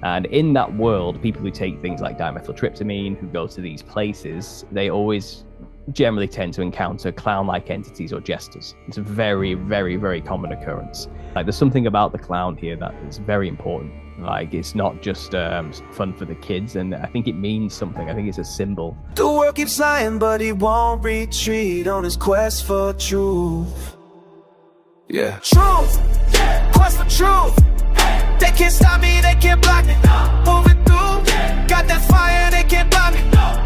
And in that world, people who take things like dimethyltryptamine, who go to these places, they always generally tend to encounter clown-like entities or jesters. It's a very, very, very common occurrence. Like, there's something about the clown here that is very important. Like, it's not just fun for the kids, and I think it means something. I think it's a symbol. The world keeps lying, but he won't retreat on his quest for truth. Yeah. Truth, quest for truth. They can't stop me, they can't block me. Moving through, got that fire, they can't block me.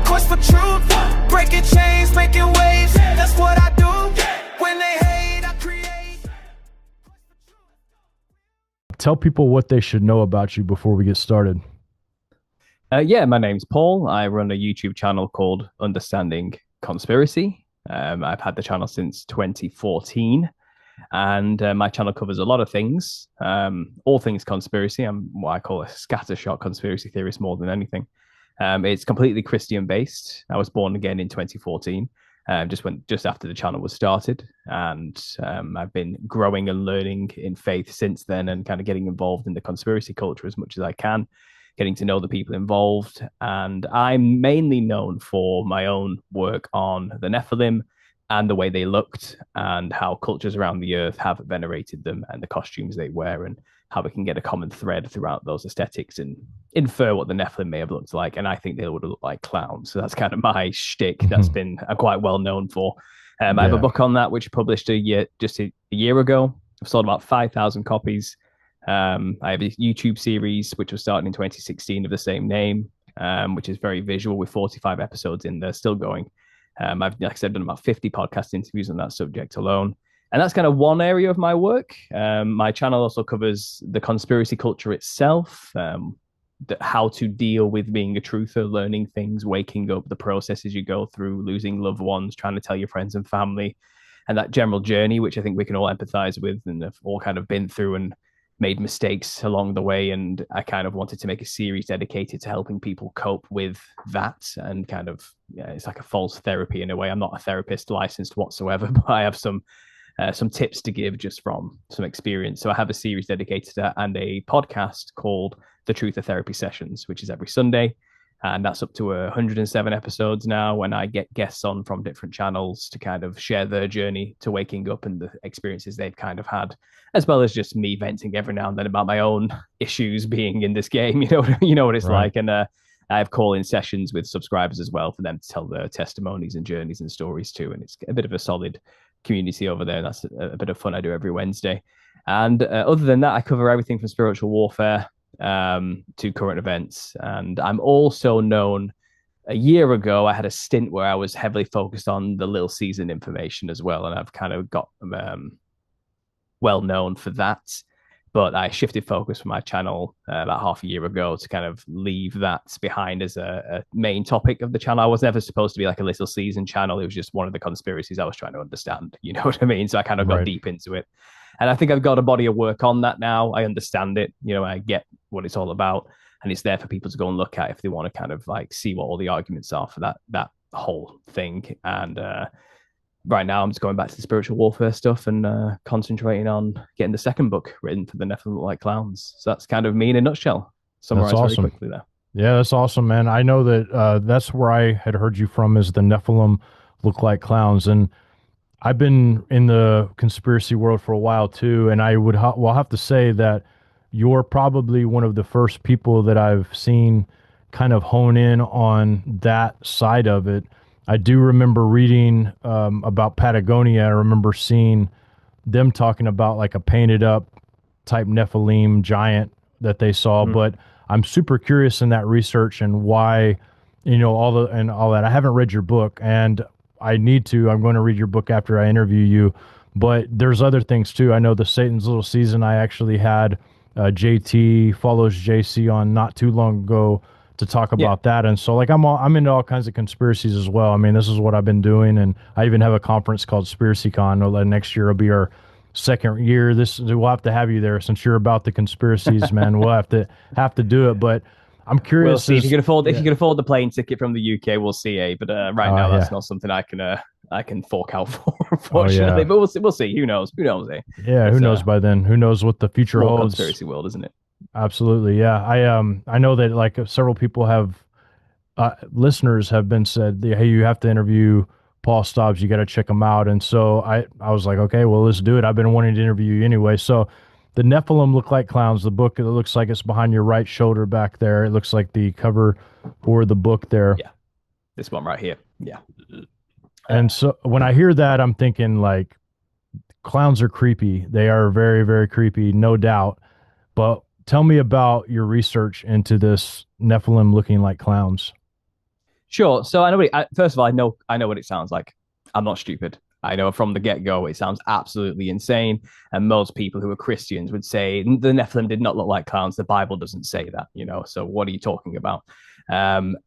Quest for truth, breaking chains, making waves. That's what I do. When they hate, I create. Tell people what they should know about you before we get started. Yeah, my name's Paul. I run a YouTube channel called Understanding Conspiracy. I've had the channel since 2014. And my channel covers a lot of things, all things conspiracy. I'm what I call a scattershot conspiracy theorist more than anything. It's completely Christian based. I was born again in 2014, just after the channel was started, and I've been growing and learning in faith since then, and kind of getting involved in the conspiracy culture as much as I can, getting to know the people involved. And I'm mainly known for my own work on the Nephilim and the way they looked, and how cultures around the earth have venerated them, and the costumes they wear, and how we can get a common thread throughout those aesthetics and infer what the Nephilim may have looked like. And I think they would have looked like clowns. So that's kind of my shtick. That's been quite well known for. I have a book on that, which published a year ago. I've sold about 5,000 copies. I have a YouTube series, which was started in 2016 of the same name, which is very visual with 45 episodes in there, still going. I've, like I said, done about 50 podcast interviews on that subject alone. And that's kind of one area of my work. My channel also covers the conspiracy culture itself, how to deal with being a truther, learning things, waking up, the processes you go through, losing loved ones, trying to tell your friends and family, and that general journey, which I think we can all empathize with and have all kind of been through and made mistakes along the way. And I kind of wanted to make a series dedicated to helping people cope with that, and kind of, it's like a false therapy in a way. I'm not a therapist licensed whatsoever, but I have some tips to give just from some experience. So I have a series dedicated to that, and a podcast called The Truth of Therapy Sessions, which is every Sunday. And that's up to 107 episodes now, when I get guests on from different channels to kind of share their journey to waking up and the experiences they've kind of had, as well as just me venting every now and then about my own issues being in this game. You know what it's like. And I have call-in sessions with subscribers as well for them to tell their testimonies and journeys and stories too. And it's a bit of a solid community over there. That's a bit of fun I do every Wednesday. And other than that, I cover everything from spiritual warfare to current events. And I'm also known, a year ago, I had a stint where I was heavily focused on the Lil Season information as well. And I've kind of got well known for that. But I shifted focus from my channel about half a year ago to kind of leave that behind as a main topic of the channel. I was never supposed to be like a Little Season channel. It was just one of the conspiracies I was trying to understand. You know what I mean? So I kind of got deep into it. And I think I've got a body of work on that now. I understand it. I get what it's all about. And it's there for people to go and look at if they want to kind of like see what all the arguments are for that whole thing. And right now I'm just going back to the spiritual warfare stuff and concentrating on getting the second book written for the Nephilim Like Clowns. So that's kind of me in a nutshell. Summarize very quickly there. Yeah, that's awesome, man. I know that that's where I had heard you from, is the Nephilim Look Like Clowns. And I've been in the conspiracy world for a while too. And I would have to say that you're probably one of the first people that I've seen kind of hone in on that side of it. I do remember reading about Patagonia. I remember seeing them talking about like a painted up type Nephilim giant that they saw. But I'm super curious in that research and why, all that. I haven't read your book, and I need to. I'm going to read your book after I interview you. But there's other things too. I know the Satan's Little Season. I actually had JT Follows JC on not too long ago to talk about that. And so like I'm into all kinds of conspiracies as well. I mean, this is what I've been doing, and I even have a conference called SpiracyCon. Next year will be our second year. We'll have to have you there since you're about the conspiracies, man. We'll have to do it. But I'm curious. We'll see if you can afford the plane ticket from the UK. We'll see, but right now that's not something I can fork out for, unfortunately. But we'll see. Who knows? Yeah, who knows by then? Who knows what the future holds? Conspiracy world, isn't it? Absolutely. Yeah. I know that like several people have listeners have been said, hey, you have to interview Paul Stobbs. You got to check him out. And so I was like, okay, well, let's do it. I've been wanting to interview you anyway. So the Nephilim Look Like Clowns, the book, it looks like it's behind your right shoulder back there. It looks like the cover for the book there. Yeah, this one right here. Yeah. And so when I hear that, I'm thinking like clowns are creepy. They are very, very creepy, no doubt. But tell me about your research into this Nephilim looking like clowns. Sure. So I know first of all, I know what it sounds like. I'm not stupid. I know from the get-go it sounds absolutely insane, and most people who are Christians would say the Nephilim did not look like clowns. The Bible doesn't say that, So what are you talking about? Um,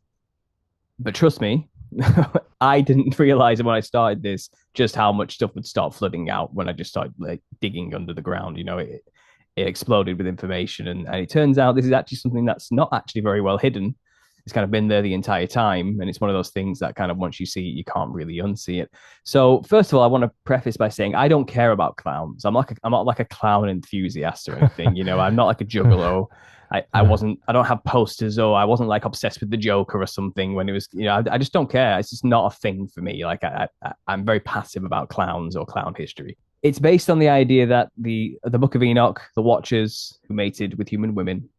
but trust me, I didn't realize when I started this just how much stuff would start flooding out when I just started like digging under the ground. It exploded with information, and it turns out this is actually something that's not actually very well hidden. It's kind of been there the entire time, and it's one of those things that kind of once you see it, you can't really unsee it. So first of all, I want to preface by saying I don't care about clowns. I'm not like a clown enthusiast or anything. I'm not like a juggalo. I don't have posters, or I wasn't like obsessed with the Joker or something when it was, I just don't care. It's just not a thing for me. Like I'm very passive about clowns or clown history. It's based on the idea that the Book of Enoch, the Watchers who mated with human women,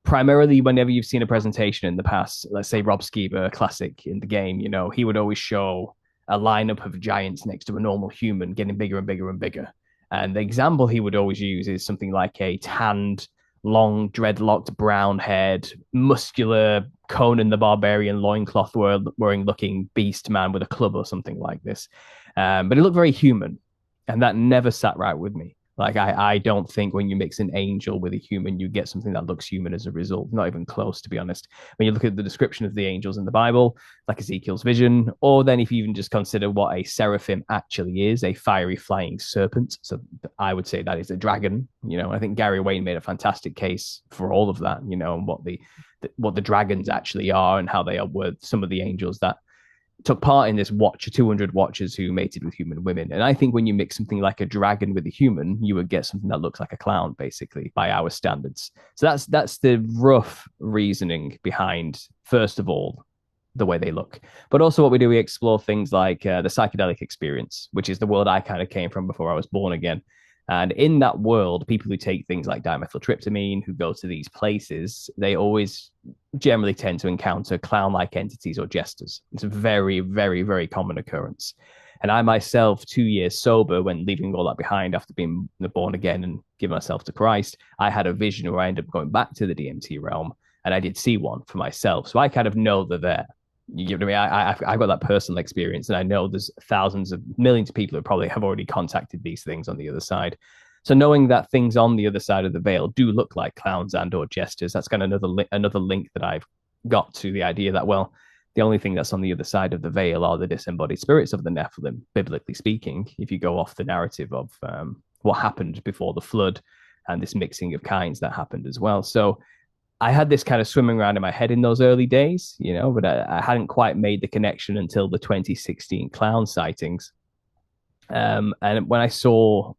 primarily whenever you've seen a presentation in the past, let's say Rob Skiba, classic in the game, he would always show a lineup of giants next to a normal human getting bigger and bigger and bigger. And the example he would always use is something like a tanned, long, dreadlocked, brown-haired, muscular Conan the Barbarian loincloth wearing looking beast man with a club or something like this. But it looked very human, and that never sat right with me. Like I don't think when you mix an angel with a human, you get something that looks human as a result. Not even close, to be honest. When you look at the description of the angels in the Bible, like Ezekiel's vision, or then if you even just consider what a seraphim actually is, a fiery flying serpent. So I would say that is a dragon. I think Gary Wayne made a fantastic case for all of that. And what the dragons actually are and how they are worth some of the angels that took part in this 200 watchers who mated with human women. And I think when you mix something like a dragon with a human, you would get something that looks like a clown, basically, by our standards. So that's the rough reasoning behind, first of all, the way they look. But also what we do, we explore things like the psychedelic experience, which is the world I kind of came from before I was born again. And in that world, people who take things like dimethyltryptamine, who go to these places, they always generally tend to encounter clown-like entities or jesters. It's a very, very, very common occurrence. And I myself, 2 years sober, when leaving all that behind after being born again and giving myself to Christ, I had a vision where I ended up going back to the DMT realm, and I did see one for myself. So I kind of know they're there. You give it to me. I've got that personal experience, and I know there's thousands of millions of people who probably have already contacted these things on the other side. So knowing that things on the other side of the veil do look like clowns and or jesters, that's kind of another link that I've got to the idea that, well, the only thing that's on the other side of the veil are the disembodied spirits of the Nephilim, biblically speaking, if you go off the narrative of what happened before the flood and this mixing of kinds that happened as well. So I had this kind of swimming around in my head in those early days, but I hadn't quite made the connection until the 2016 clown sightings. And when I saw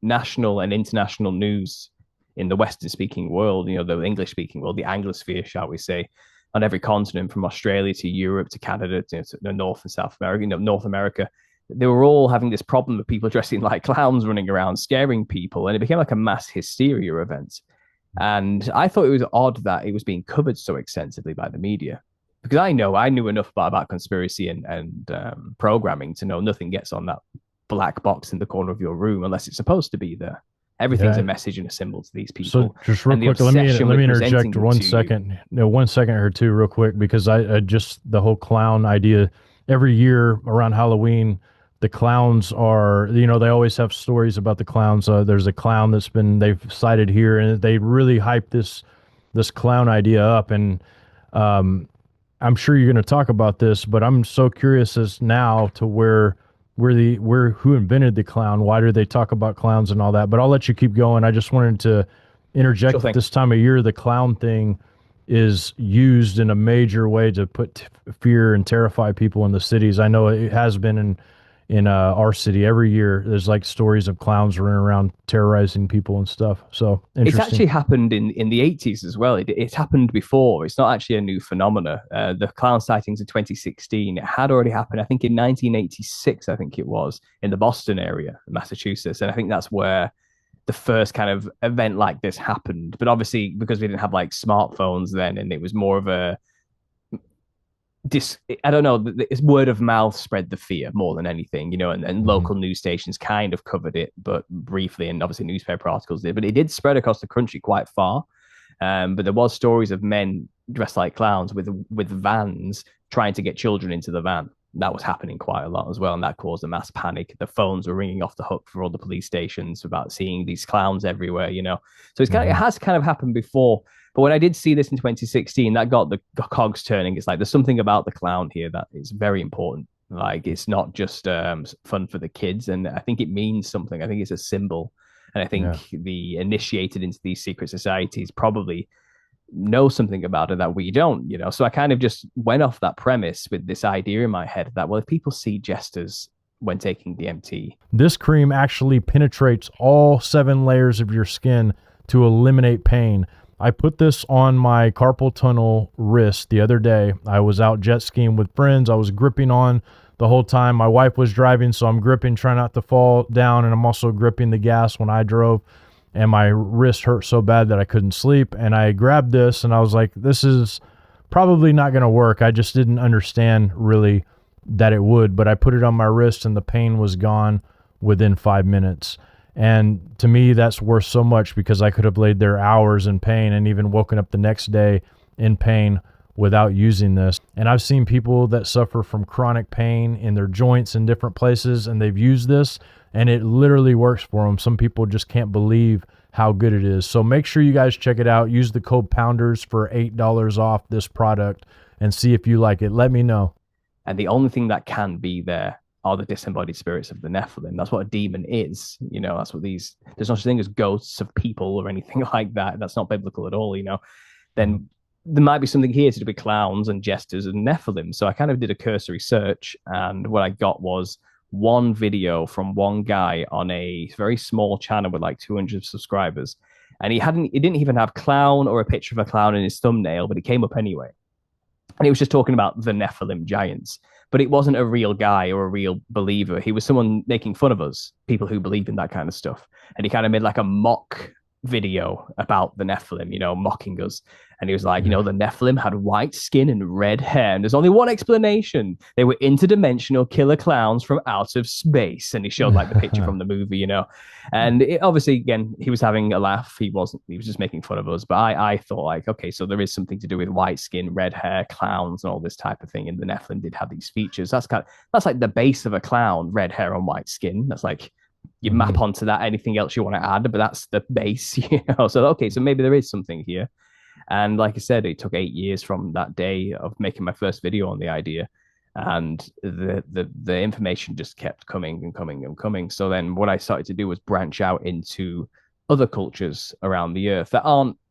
national and international news in the Western speaking world, the English speaking world, the Anglosphere, shall we say, on every continent from Australia to Europe to Canada to North and South America, North America, they were all having this problem of people dressing like clowns running around, scaring people. And it became like a mass hysteria event. And I thought it was odd that it was being covered so extensively by the media, because I knew enough about conspiracy and programming to know nothing gets on that black box in the corner of your room unless it's supposed to be there. Everything's a message and a symbol to these people. So just real quick, let me interject 1 second. No, 1 second here too, real quick, because I just the whole clown idea. Every year around Halloween, the clowns are, they always have stories about the clowns. There's a clown they've cited here, and they really hype this clown idea up. And I'm sure you're going to talk about this, but I'm so curious as now to who invented the clown? Why do they talk about clowns and all that? But I'll let you keep going. I just wanted to interject at this time of year, the clown thing is used in a major way to put fear and terrify people in the cities. I know it has been in our city every year. There's like stories of clowns running around terrorizing people and stuff. So It's interesting. actually happened in the 80s as well. It's happened before. It's not actually a new phenomena. The clown sightings in 2016, it had already happened, I think, in 1986, I think it was, in the Boston area, Massachusetts. And I think that's where the first kind of event like this happened. But obviously, because we didn't have like smartphones then, and it was more of a I don't know, it's word of mouth spread the fear more than anything, and Mhm. local news stations kind of covered it, but briefly, and obviously newspaper articles did, but it did spread across the country quite far. But there was stories of men dressed like clowns with vans trying to get children into the van. That was happening quite a lot as well, and that caused a mass panic. The phones were ringing off the hook for all the police stations about seeing these clowns everywhere. So it Mhm. has kind of happened before. But when I did see this in 2016, that got the cogs turning. It's like there's something about the clown here that is very important. Like it's not just fun for the kids, and I think it means something. I think it's a symbol, and I Yeah. think the initiated into these secret societies probably know something about it that we don't. So I kind of just went off that premise with this idea in my head that, well, if people see jesters when taking DMT, This cream actually penetrates all 7 layers of your skin to eliminate pain. I put this on my carpal tunnel wrist the other day. I was out jet skiing with friends. I was gripping on the whole time. My wife was driving, so I'm gripping, trying not to fall down, and I'm also gripping the gas when I drove. And my wrist hurt so bad that I couldn't sleep. And I grabbed this, and I was like, this is probably not going to work. I just didn't understand really that it would, but I put it on my wrist and the pain was gone within 5 minutes. And to me, that's worth so much because I could have laid there hours in pain and even woken up the next day in pain without using this. And I've seen people that suffer from chronic pain in their joints in different places, and they've used this and it literally works for them. Some people just can't believe how good it is. So make sure you guys check it out. Use the code Pounders for $8 off this product and see if you like it. Let me know. and the only thing that can be there are the disembodied spirits of the Nephilim. That's what a demon is. That's what there's no such thing as ghosts of people or anything like that. That's not biblical at all. Then there might be something here to do with clowns and jesters and Nephilim. So I kind of did a cursory search, and what I got was one video from one guy on a very small channel with like 200 subscribers. And he didn't even have clown or a picture of a clown in his thumbnail, but it came up anyway. And he was just talking about the Nephilim giants. But it wasn't a real guy or a real believer. He was someone making fun of us, people who believe in that kind of stuff. And he kind of made like a mock video about the Nephilim, mocking us. And he was like, Yeah. the Nephilim had white skin and red hair. And there's only one explanation. They were interdimensional killer clowns from out of space. And he showed like the picture from the movie. And obviously, again, he was having a laugh. He was just making fun of us. But I thought like, okay, so there is something to do with white skin, red hair, clowns, and all this type of thing. And the Nephilim did have these features. That's like the base of a clown, red hair and white skin. That's like you map onto that anything else you want to add, but that's the base. So okay, so maybe there is something here. And like I said, it took 8 years from that day of making my first video on the idea, and the information just kept coming and coming and coming. So then what I started to do was branch out into other cultures around the earth that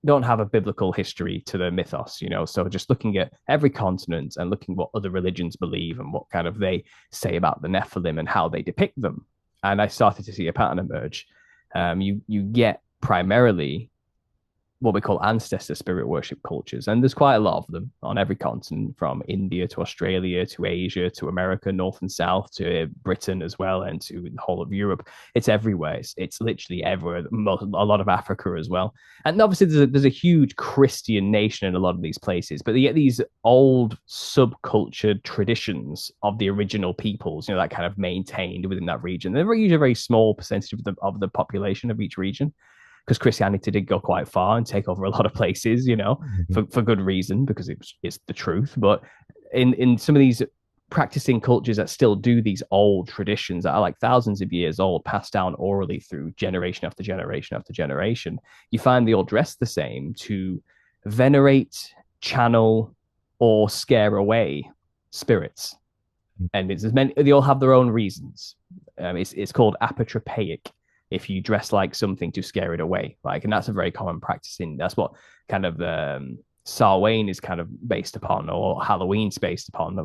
don't have a biblical history to the mythos. So just looking at every continent and looking what other religions believe and what kind of they say about the Nephilim and how they depict them. And I started to see a pattern emerge. You get primarily what we call ancestor spirit worship cultures. And there's quite a lot of them on every continent, from India to Australia to Asia to America, North and South to Britain as well, and to the whole of Europe. It's everywhere. It's literally everywhere. A lot of Africa as well. And obviously there's a huge Christian nation in a lot of these places, but you get these old subculture traditions of the original peoples, that kind of maintained within that region. They're usually a very small percentage of the population of each region, because Christianity did go quite far and take over a lot of places, for good reason, because it's the truth. But in some of these practicing cultures that still do these old traditions that are like thousands of years old, passed down orally through generation after generation after generation, you find they all dress the same to venerate, channel, or scare away spirits. And they all have their own reasons. It's called apotropaic, if you dress like something to scare it away. And that's a very common practice. That's what kind of Samhain is kind of based upon, or Halloween's based upon.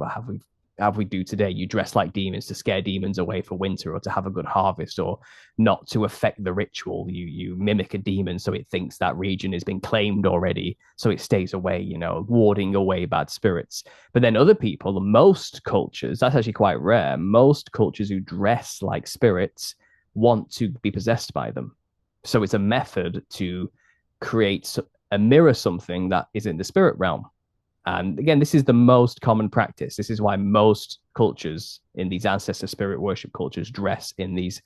have we do today. You dress like demons to scare demons away for winter or to have a good harvest or not to affect the ritual. You mimic a demon so it thinks that region has been claimed already, so it stays away, warding away bad spirits. But then other people, most cultures, that's actually quite rare. Most cultures who dress like spirits want to be possessed by them. So it's a method to create a mirror something that is in the spirit realm. And again, this is the most common practice. This is why most cultures in these ancestor spirit worship cultures dress in these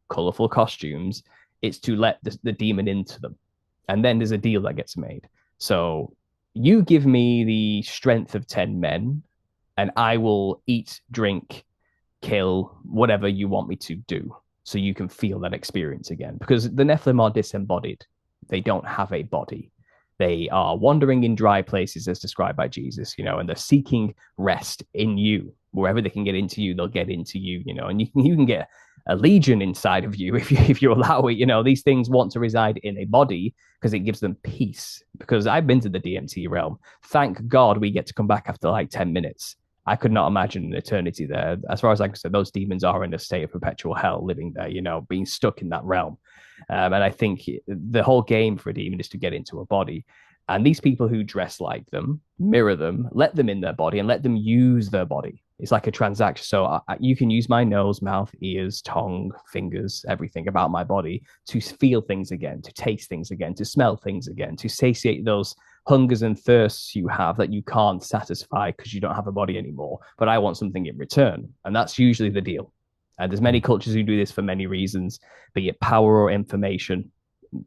colorful costumes. It's to let the demon into them. And then there's a deal that gets made. So you give me the strength of 10 men, and I will eat, drink, kill, whatever you want me to do. So you can feel that experience again. Because the Nephilim are disembodied. They don't have a body. They are wandering in dry places as described by Jesus, and they're seeking rest in you. Wherever they can get into you, they'll get into you, and you can get a legion inside of you if you allow it. These things want to reside in a body because it gives them peace. Because I've been to the DMT realm. Thank God we get to come back after like 10 minutes. I could not imagine an eternity there. As far as I can say, those demons are in a state of perpetual hell living there, being stuck in that realm. And I think the whole game for a demon is to get into a body. And these people who dress like them, mirror them, let them in their body and let them use their body. It's like a transaction. So you can use my nose, mouth, ears, tongue, fingers, everything about my body to feel things again, to taste things again, to smell things again, to satiate those hungers and thirsts you have that you can't satisfy because you don't have a body anymore. But I want something in return. And that's usually the deal. And there's many cultures who do this for many reasons, be it power or information.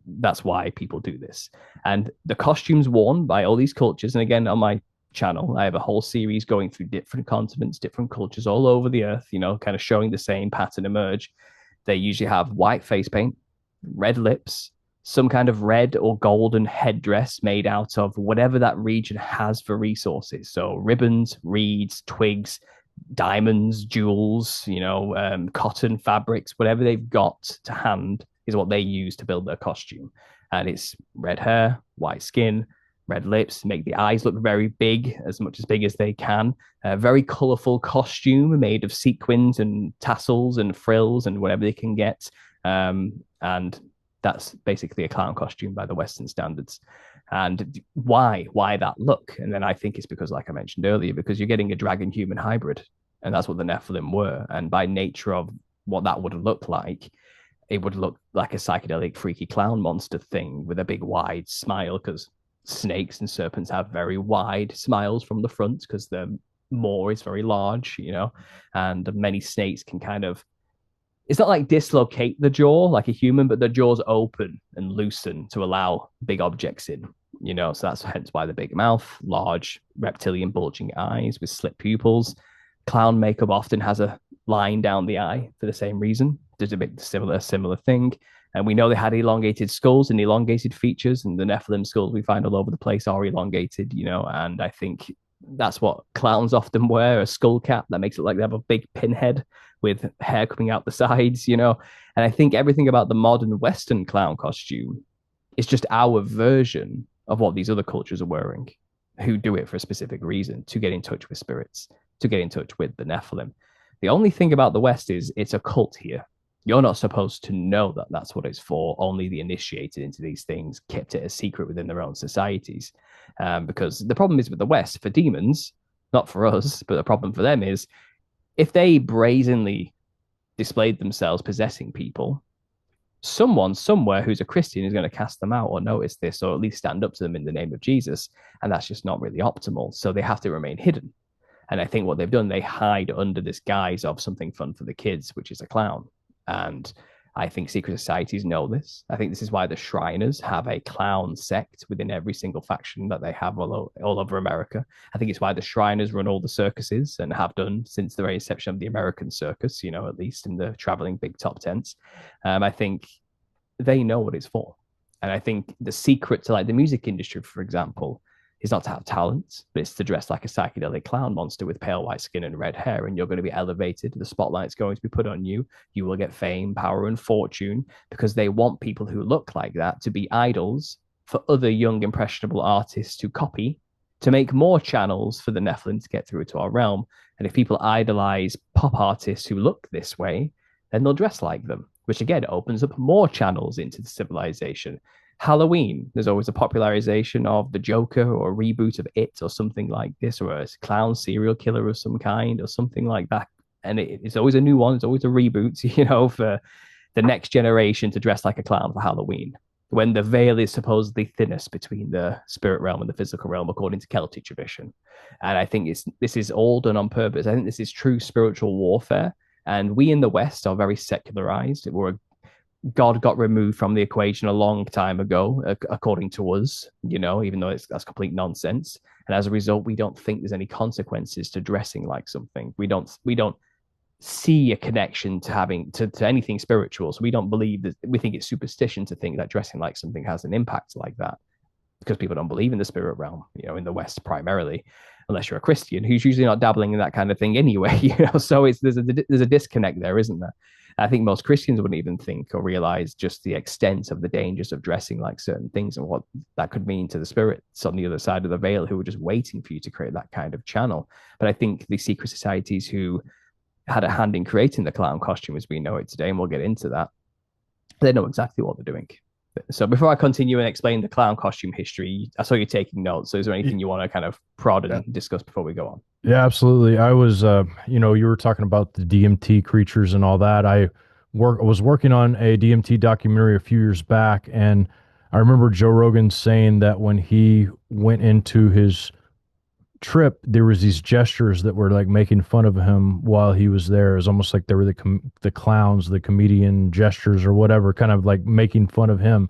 That's why people do this. And the costumes worn by all these cultures, and again, on my channel, I have a whole series going through different continents, different cultures all over the earth, kind of showing the same pattern emerge. They usually have white face paint, red lips, some kind of red or golden headdress made out of whatever that region has for resources. So ribbons, reeds, twigs, diamonds, jewels, cotton, fabrics, whatever they've got to hand is what they use to build their costume. And it's red hair, white skin, red lips, make the eyes look very big, as much as big as they can. A very colorful costume made of sequins and tassels and frills and whatever they can get. And that's basically a clown costume by the Western standards. And why that look? And then I think it's because, like I mentioned earlier, because you're getting a dragon human hybrid, and that's what the Nephilim were. And by nature of what that would look like, it would look like a psychedelic, freaky clown monster thing with a big wide smile, because snakes and serpents have very wide smiles from the front because the maw is very large, and many snakes can kind of, it's not like dislocate the jaw like a human, but the jaw's open and loosen to allow big objects in, so that's hence why the big mouth, large reptilian bulging eyes with slit pupils. Clown makeup often has a line down the eye for the same reason. There's a bit similar thing. And we know they had elongated skulls and elongated features, and the Nephilim skulls we find all over the place are elongated, and I think that's what clowns often wear, a skull cap that makes it like they have a big pinhead with hair coming out the sides, And I think everything about the modern Western clown costume is just our version of what these other cultures are wearing, who do it for a specific reason, to get in touch with spirits, to get in touch with the Nephilim. The only thing about the West is it's a cult here. You're not supposed to know that that's what it's for. Only the initiated into these things kept it a secret within their own societies. Because the problem is with the West, for demons, not for us, but the problem for them is if they brazenly displayed themselves possessing people, someone somewhere who's a Christian is going to cast them out or notice this, or at least stand up to them in the name of Jesus. And that's just not really optimal. So they have to remain hidden. And I think what they've done, they hide under this guise of something fun for the kids, which is a clown. And I think secret societies know this. I think this is why the Shriners have a clown sect within every single faction that they have all over America. I think it's why the Shriners run all the circuses and have done since the very inception of the American circus, at least in the traveling big top tents. I think they know what it's for. And I think the secret to like the music industry, for example, is not to have talent, but it's to dress like a psychedelic clown monster with pale white skin and red hair, and you're going to be elevated. The spotlight's going to be put on you. You will get fame, power, and fortune because they want people who look like that to be idols for other young, impressionable artists to copy to make more channels for the Nephilim to get through to our realm. And if people idolize pop artists who look this way, then they'll dress like them, which again opens up more channels into the civilization. Halloween, there's always a popularization of the Joker or a reboot of It or something like this, or a clown serial killer of some kind or something like that. And it's always a new one, it's always a reboot, for the next generation to dress like a clown for Halloween, when the veil is supposedly thinnest between the spirit realm and the physical realm, according to Celtic tradition. And I think this is all done on purpose. I think this is true spiritual warfare. And we in the West are very secularized. God got removed from the equation a long time ago, according to us, even though that's complete nonsense. And as a result, we don't think there's any consequences to dressing like something. We don't see a connection to having to anything spiritual. So we don't believe that. We think it's superstition to think that dressing like something has an impact like that, because people don't believe in the spirit realm, in the West primarily, unless you're a Christian who's usually not dabbling in that kind of thing anyway. So there's a disconnect there, isn't there? I think most Christians wouldn't even think or realize just the extent of the dangers of dressing like certain things and what that could mean to the spirits on the other side of the veil who were just waiting for you to create that kind of channel. But I think the secret societies who had a hand in creating the clown costume as we know it today, and we'll get into that, they know exactly what they're doing. So before I continue and explain the clown costume history, I saw you taking notes. So is there anything you want to kind of prod and discuss before we go on? Yeah, absolutely. I was, you were talking about the DMT creatures and all that. I was working on a DMT documentary a few years back, and I remember Joe Rogan saying that when he went into his trip, there was these gestures that were like making fun of him while he was there. It was almost like they were the clowns, the comedian gestures or whatever, kind of like making fun of him.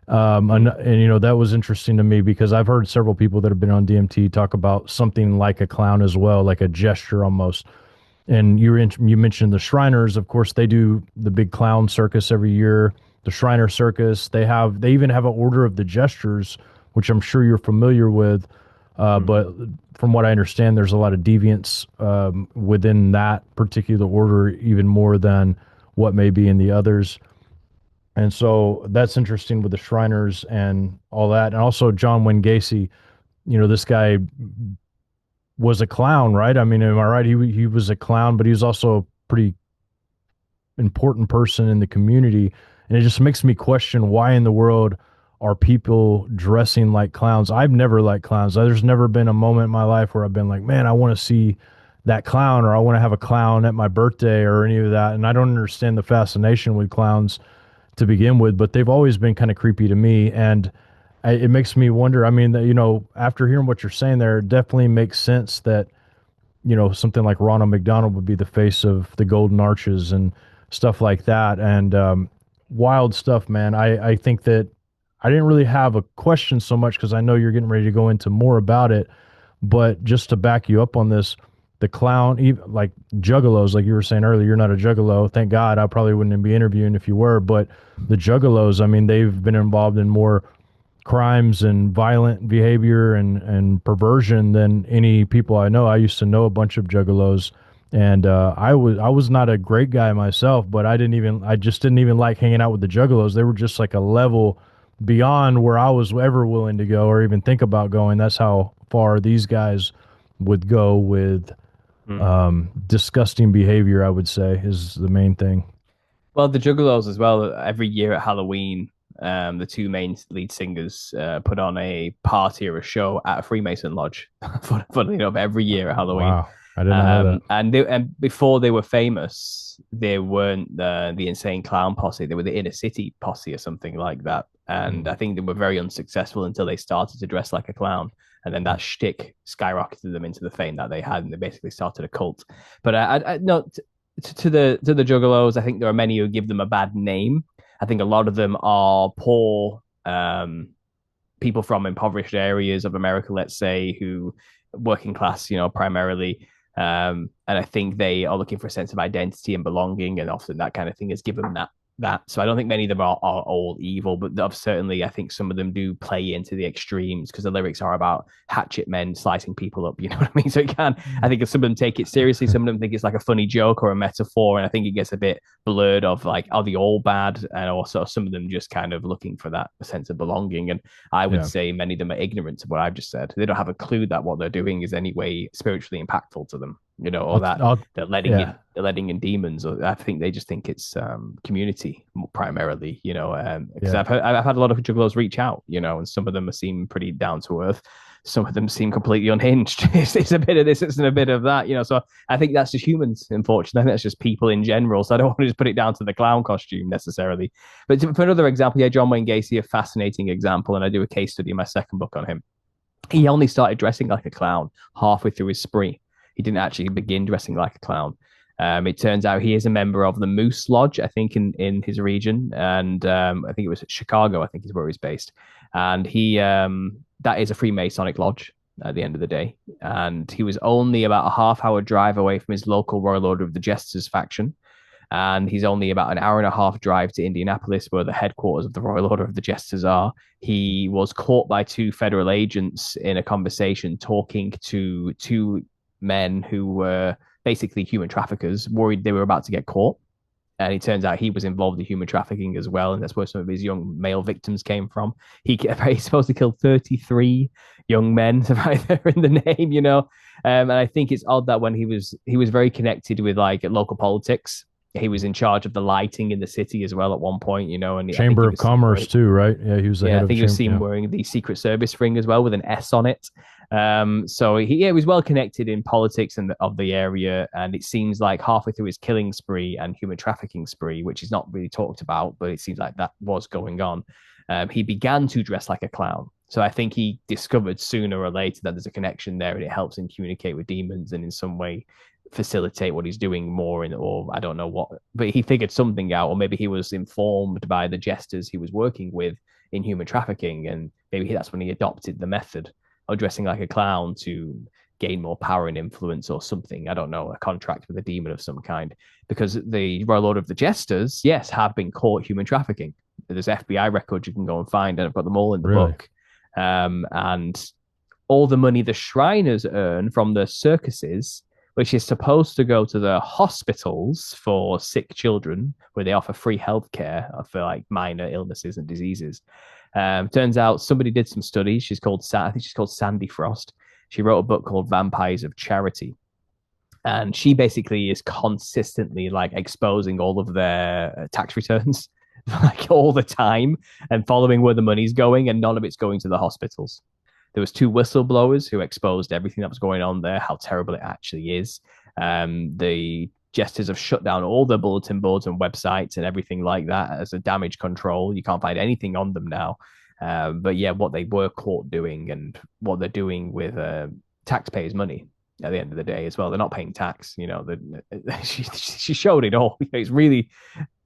And that was interesting to me because I've heard several people that have been on DMT talk about something like a clown as well, like a gesture almost. And you mentioned the Shriners. Of course, they do the big clown circus every year, the Shriner Circus. They even have an order of the gestures, which I'm sure you're familiar with. But from what I understand, there's a lot of deviance within that particular order, even more than what may be in the others. And so that's interesting with the Shriners and all that. And also John Wayne Gacy, this guy was a clown, right? I mean, am I right? He was a clown, but he was also a pretty important person in the community. And it just makes me question, why in the world are people dressing like clowns? I've never liked clowns. There's never been a moment in my life where I've been like, man, I want to see that clown, or I want to have a clown at my birthday or any of that. And I don't understand the fascination with clowns to begin with, but they've always been kind of creepy to me. And it makes me wonder, I mean, after hearing what you're saying there, it definitely makes sense that, something like Ronald McDonald would be the face of the Golden Arches and stuff like that. And wild stuff, man. I think that I didn't really have a question so much because I know you're getting ready to go into more about it, but just to back you up on this, the clown, even like juggalos, like you were saying earlier, you're not a juggalo. Thank God. I probably wouldn't be interviewing if you were, but the juggalos, I mean, they've been involved in more crimes and violent behavior and perversion than any people I know. I used to know a bunch of juggalos, and I was not a great guy myself, but I just didn't even like hanging out with the juggalos. They were just like a level beyond where I was ever willing to go or even think about going. That's how far these guys would go with disgusting behavior, I would say, is the main thing. Well, the Juggalos as well. Every year at Halloween, the two main lead singers put on a party or a show at a Freemason lodge. Funnily enough, every year at Halloween. Wow, I didn't know that. And before they were famous, they weren't the Insane Clown Posse. They were the Inner City Posse or something like that. And I think they were very unsuccessful until they started to dress like a clown. And then that shtick skyrocketed them into the fame that they had, and they basically started a cult. But to the Juggalos, I think there are many who give them a bad name. I think a lot of them are poor people from impoverished areas of America, let's say, who working class, primarily. And I think they are looking for a sense of identity and belonging, and often that kind of thing is given that that. So I don't think many of them are all evil, but certainly I think some of them do play into the extremes because the lyrics are about hatchet men slicing people up. You know what I mean? So it can. I think some of them take it seriously. Some of them think it's like a funny joke or a metaphor, and I think it gets a bit blurred of like, are they all bad? And also some of them just kind of looking for that sense of belonging. And I would Yeah. say many of them are ignorant of what I've just said. They don't have a clue that what they're doing is any way spiritually impactful to them. You know, or that I'll yeah. they're letting in demons. Or I think they just think it's community primarily. You know, because Yeah. I've had a lot of juggalos reach out. You know, and some of them seem pretty down to earth. Some of them seem completely unhinged. It's a bit of this, it's a bit of that. You know, so I think that's just humans. Unfortunately, I think that's just people in general. So I don't want to just put it down to the clown costume necessarily. But for another example, yeah, John Wayne Gacy, a fascinating example, and I do a case study in my second book on him. He only started dressing like a clown halfway through his spree. He didn't actually begin dressing like a clown. It turns out he is a member of the Moose Lodge, I think, in his region, and I think it was Chicago. I think is where he's based, and he that is a Freemasonic lodge at the end of the day. And he was only about a half-hour drive away from his local Royal Order of the Jesters faction, and he's only about an hour and a half drive to Indianapolis, where the headquarters of the Royal Order of the Jesters are. He was caught by two federal agents in a conversation talking to two men who were basically human traffickers, worried they were about to get caught. And it turns out he was involved in human trafficking as well, and that's where some of his young male victims came from. He's supposed to kill 33 young men right there in the name, you know. And I think it's odd that when he was very connected with like local politics. He was in charge of the lighting in the city as well at one point, you know. And I think Chamber of Commerce too, right? Yeah, he was the yeah, head I of think he was seen yeah. wearing the Secret Service ring as well with an S on it. So he was well connected in politics and of the area, and it seems like halfway through his killing spree and human trafficking spree, which is not really talked about, but it seems like that was going on. He began to dress like a clown. So I think he discovered sooner or later that there's a connection there, and it helps him communicate with demons and in some way facilitate what he's doing more in, or I don't know what, but he figured something out, or maybe he was informed by the jesters he was working with in human trafficking, and maybe that's when he adopted the method of dressing like a clown to gain more power and influence or something. I don't know, a contract with a demon of some kind. Because the Royal Order of the Jesters, yes, have been caught human trafficking. There's FBI records you can go and find, and I've got them all in the Really? book. And all the money the Shriners earn from the circuses, which is supposed to go to the hospitals for sick children, where they offer free healthcare for like minor illnesses and diseases. Turns out somebody did some studies. I think she's called Sandy Frost. She wrote a book called Vampires of Charity, and she basically is consistently like exposing all of their tax returns, like all the time, and following where the money's going, and none of it's going to the hospitals. There was two whistleblowers who exposed everything that was going on there, how terrible it actually is. The Jesters have shut down all their bulletin boards and websites and everything like that as a damage control. You can't find anything on them now. But yeah, what they were caught doing and what they're doing with taxpayers' money at the end of the day as well. They're not paying tax. You know, she showed it all. It's really,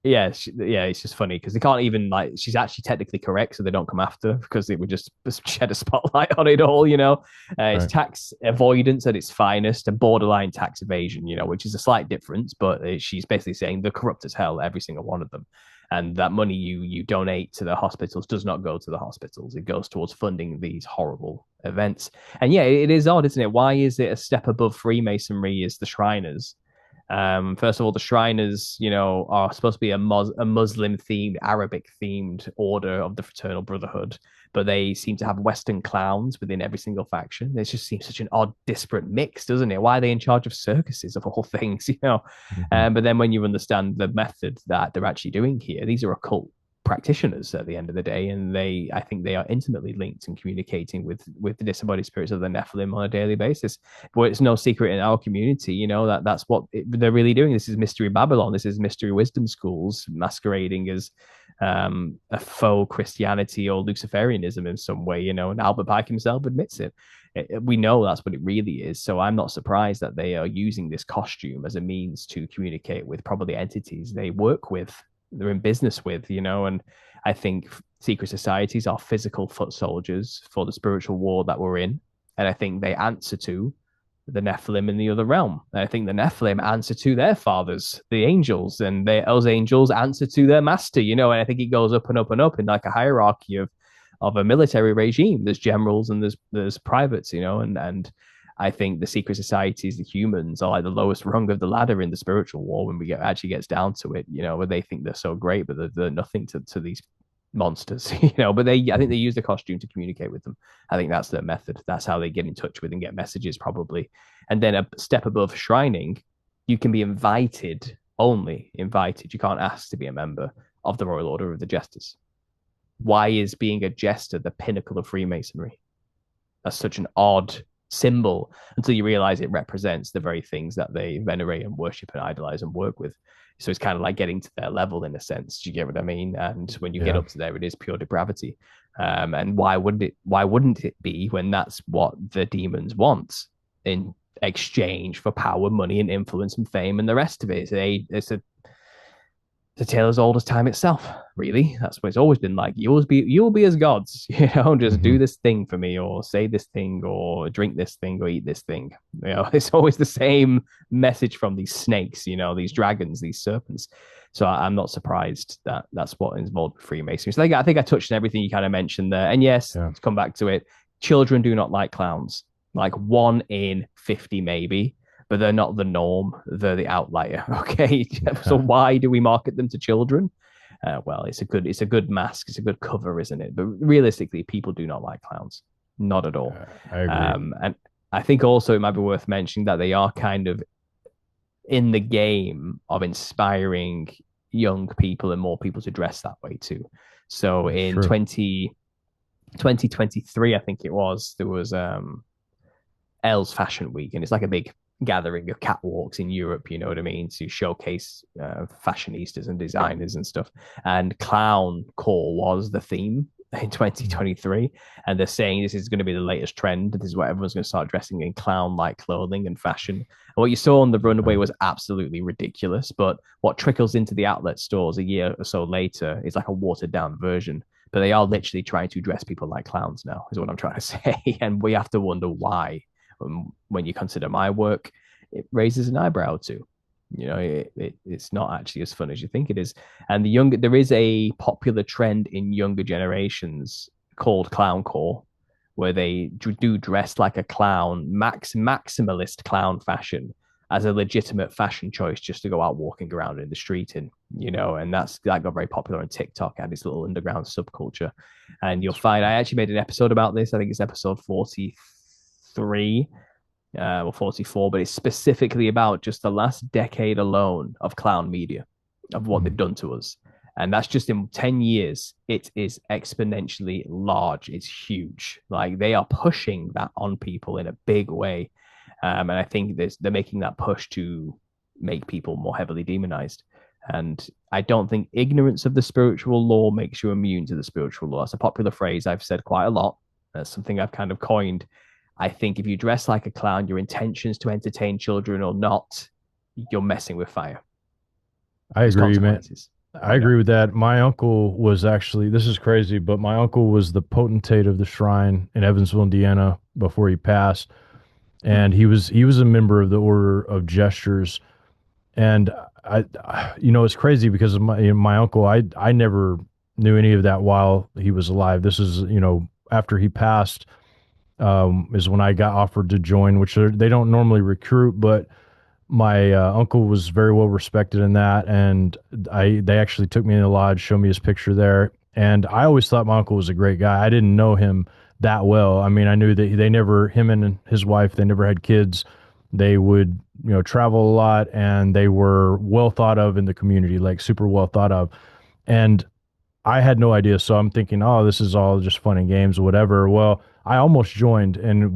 yeah, it's just funny because they can't even like. She's actually technically correct, so they don't come after because it would just shed a spotlight on it all. You know, it's Right. tax avoidance at its finest and borderline tax evasion. You know, which is a slight difference, but she's basically saying they're corrupt as hell, every single one of them. And that money you donate to the hospitals does not go to the hospitals. It goes towards funding these horrible events. And yeah, it is odd, isn't it? Why is it a step above Freemasonry is the Shriners? First of all, the Shriners, you know, are supposed to be a Muslim themed, Arabic themed order of the Fraternal Brotherhood, but they seem to have Western clowns within every single faction. It just seems such an odd, disparate mix, doesn't it? Why are they in charge of circuses of all things, you know? Mm-hmm. But then when you understand the method that they're actually doing here, these are occult practitioners at the end of the day, and I think they are intimately linked and communicating with the disembodied spirits of the Nephilim on a daily basis. But it's no secret in our community, you know, that's what they're really doing. This is Mystery Babylon. This is Mystery Wisdom schools masquerading as a faux Christianity or Luciferianism in some way, you know. And Albert Pike himself admits it. We know that's what it really is. So I'm not surprised that they are using this costume as a means to communicate with probably entities they work with, they're in business with, you know. And I think secret societies are physical foot soldiers for the spiritual war that we're in, and I think they answer to the Nephilim in the other realm. And I think the Nephilim answer to their fathers, the angels, and those angels answer to their master, you know, and I think it goes up and up and up in like a hierarchy of a military regime. There's generals and there's privates, you know, and I think the secret societies, the humans, are like the lowest rung of the ladder in the spiritual war when actually gets down to it, you know, where they think they're so great, but they're nothing to these monsters, you know. But I think they use the costume to communicate with them. I think that's their method. That's how they get in touch with and get messages, probably. And then a step above shrining, you can be invited, only invited. You can't ask to be a member of the Royal Order of the Jesters. Why is being a jester the pinnacle of Freemasonry? That's such an odd symbol until you realize it represents the very things that they venerate and worship and idolize and work with. So it's kind of like getting to their level in a sense. Do you get what I mean? And when you get up to there, it is pure depravity. And why wouldn't it be when that's what the demons want in exchange for power, money, and influence and fame and the rest of it? It's a tale as old as time itself, really. That's what it's always been like. You'll be as gods, you know, just do this thing for me, or say this thing, or drink this thing, or eat this thing. You know, it's always the same message from these snakes, you know, these dragons, these serpents. So I'm not surprised that that's what is involved with Freemasonry. So I think I touched on everything you kind of mentioned there. And yes, to come back to it, children do not like clowns. Like 1 in 50 maybe, but they're not the norm. They're the outlier. Okay. So why do we market them to children? Well, it's a good mask. It's a good cover, isn't it? But realistically, people do not like clowns. Not at all. I agree. And I think also it might be worth mentioning that they are kind of in the game of inspiring young people and more people to dress that way too. So in 2023, I think it was, there was L's Fashion Week, and it's like a big gathering of catwalks in Europe, you know what I mean, to showcase fashionistas and designers and stuff. And clown core was the theme in 2023, and they're saying this is going to be the latest trend. This is what everyone's going to start dressing in clown-like clothing and fashion. And what you saw on the runway was absolutely ridiculous, but what trickles into the outlet stores a year or so later is like a watered-down version. But they are literally trying to dress people like clowns now, is what I'm trying to say. And we have to wonder why. When you consider my work, it raises an eyebrow too. You know, it's not actually as fun as you think it is. And there is a popular trend in younger generations called clowncore, where they do dress like a clown, maximalist clown fashion, as a legitimate fashion choice, just to go out walking around in the street in, you know. And that got very popular on TikTok, and this little underground subculture. And you'll find, I actually made an episode about this. I think it's episode 43 or 44, but it's specifically about just the last decade alone of clown media, of what they've done to us. And that's just in 10 years. It is exponentially large. It's huge. Like, they are pushing that on people in a big way. And I think they're making that push to make people more heavily demonized. And I don't think ignorance of the spiritual law makes you immune to the spiritual law. That's a popular phrase I've said quite a lot. That's something I've kind of coined. I think if you dress like a clown, your intentions to entertain children or not, you're messing with fire. I agree, man. I agree with that. My uncle was actually, this is crazy, but my uncle was the potentate of the shrine in Evansville, Indiana, before he passed. And he was a member of the Order of Gestures. And it's crazy because of my uncle, I never knew any of that while he was alive. This is, after he passed, is when I got offered to join, which they don't normally recruit, but my uncle was very well respected in that. And they actually took me in the lodge, showed me his picture there. And I always thought my uncle was a great guy. I didn't know him that well. I mean, I knew that him and his wife, they never had kids. They would, travel a lot, and they were well thought of in the community, like super well thought of. And I had no idea. So I'm thinking, oh, this is all just fun and games or whatever. Well, I almost joined, and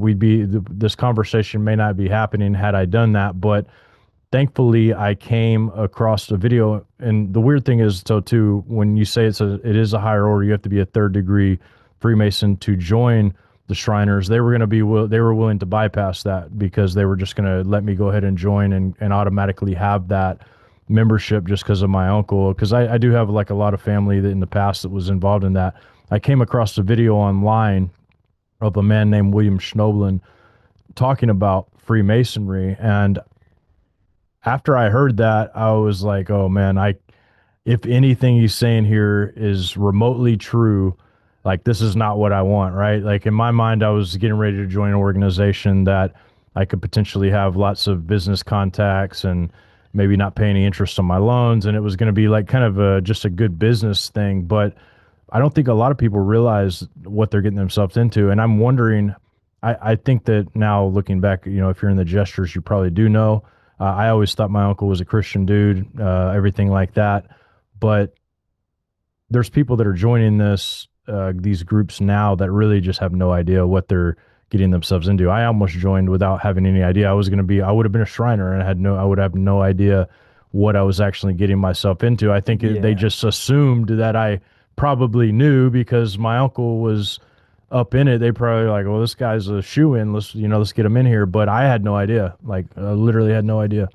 this conversation may not be happening had I done that, but thankfully I came across a video. And the weird thing is, so too, when you say it is a higher order, you have to be a 3rd degree Freemason to join the Shriners. They were willing to bypass that because they were just going to let me go ahead and join and automatically have that membership just because of my uncle. Because I do have like a lot of family that in the past that was involved in that. I came across a video online of a man named William Schnoblin talking about Freemasonry, and after I heard that, I was like, oh man, if anything he's saying here is remotely true, like this is not what I want, right? Like in my mind, I was getting ready to join an organization that I could potentially have lots of business contacts and maybe not pay any interest on my loans. And it was going to be like kind of just a good business thing. But I don't think a lot of people realize what they're getting themselves into. And I'm wondering, I think that now looking back, if you're in the gestures, you probably do know. I always thought my uncle was a Christian dude, everything like that. But there's people that are joining these groups now that really just have no idea what they're getting themselves into. I almost joined without having any idea. I would have been a Shriner, and I would have no idea what I was actually getting myself into. I think they just assumed that I probably knew because my uncle was up in it. They probably like, well, this guy's a shoe-in. Let's get him in here. But I had no idea. Like, I literally had no idea.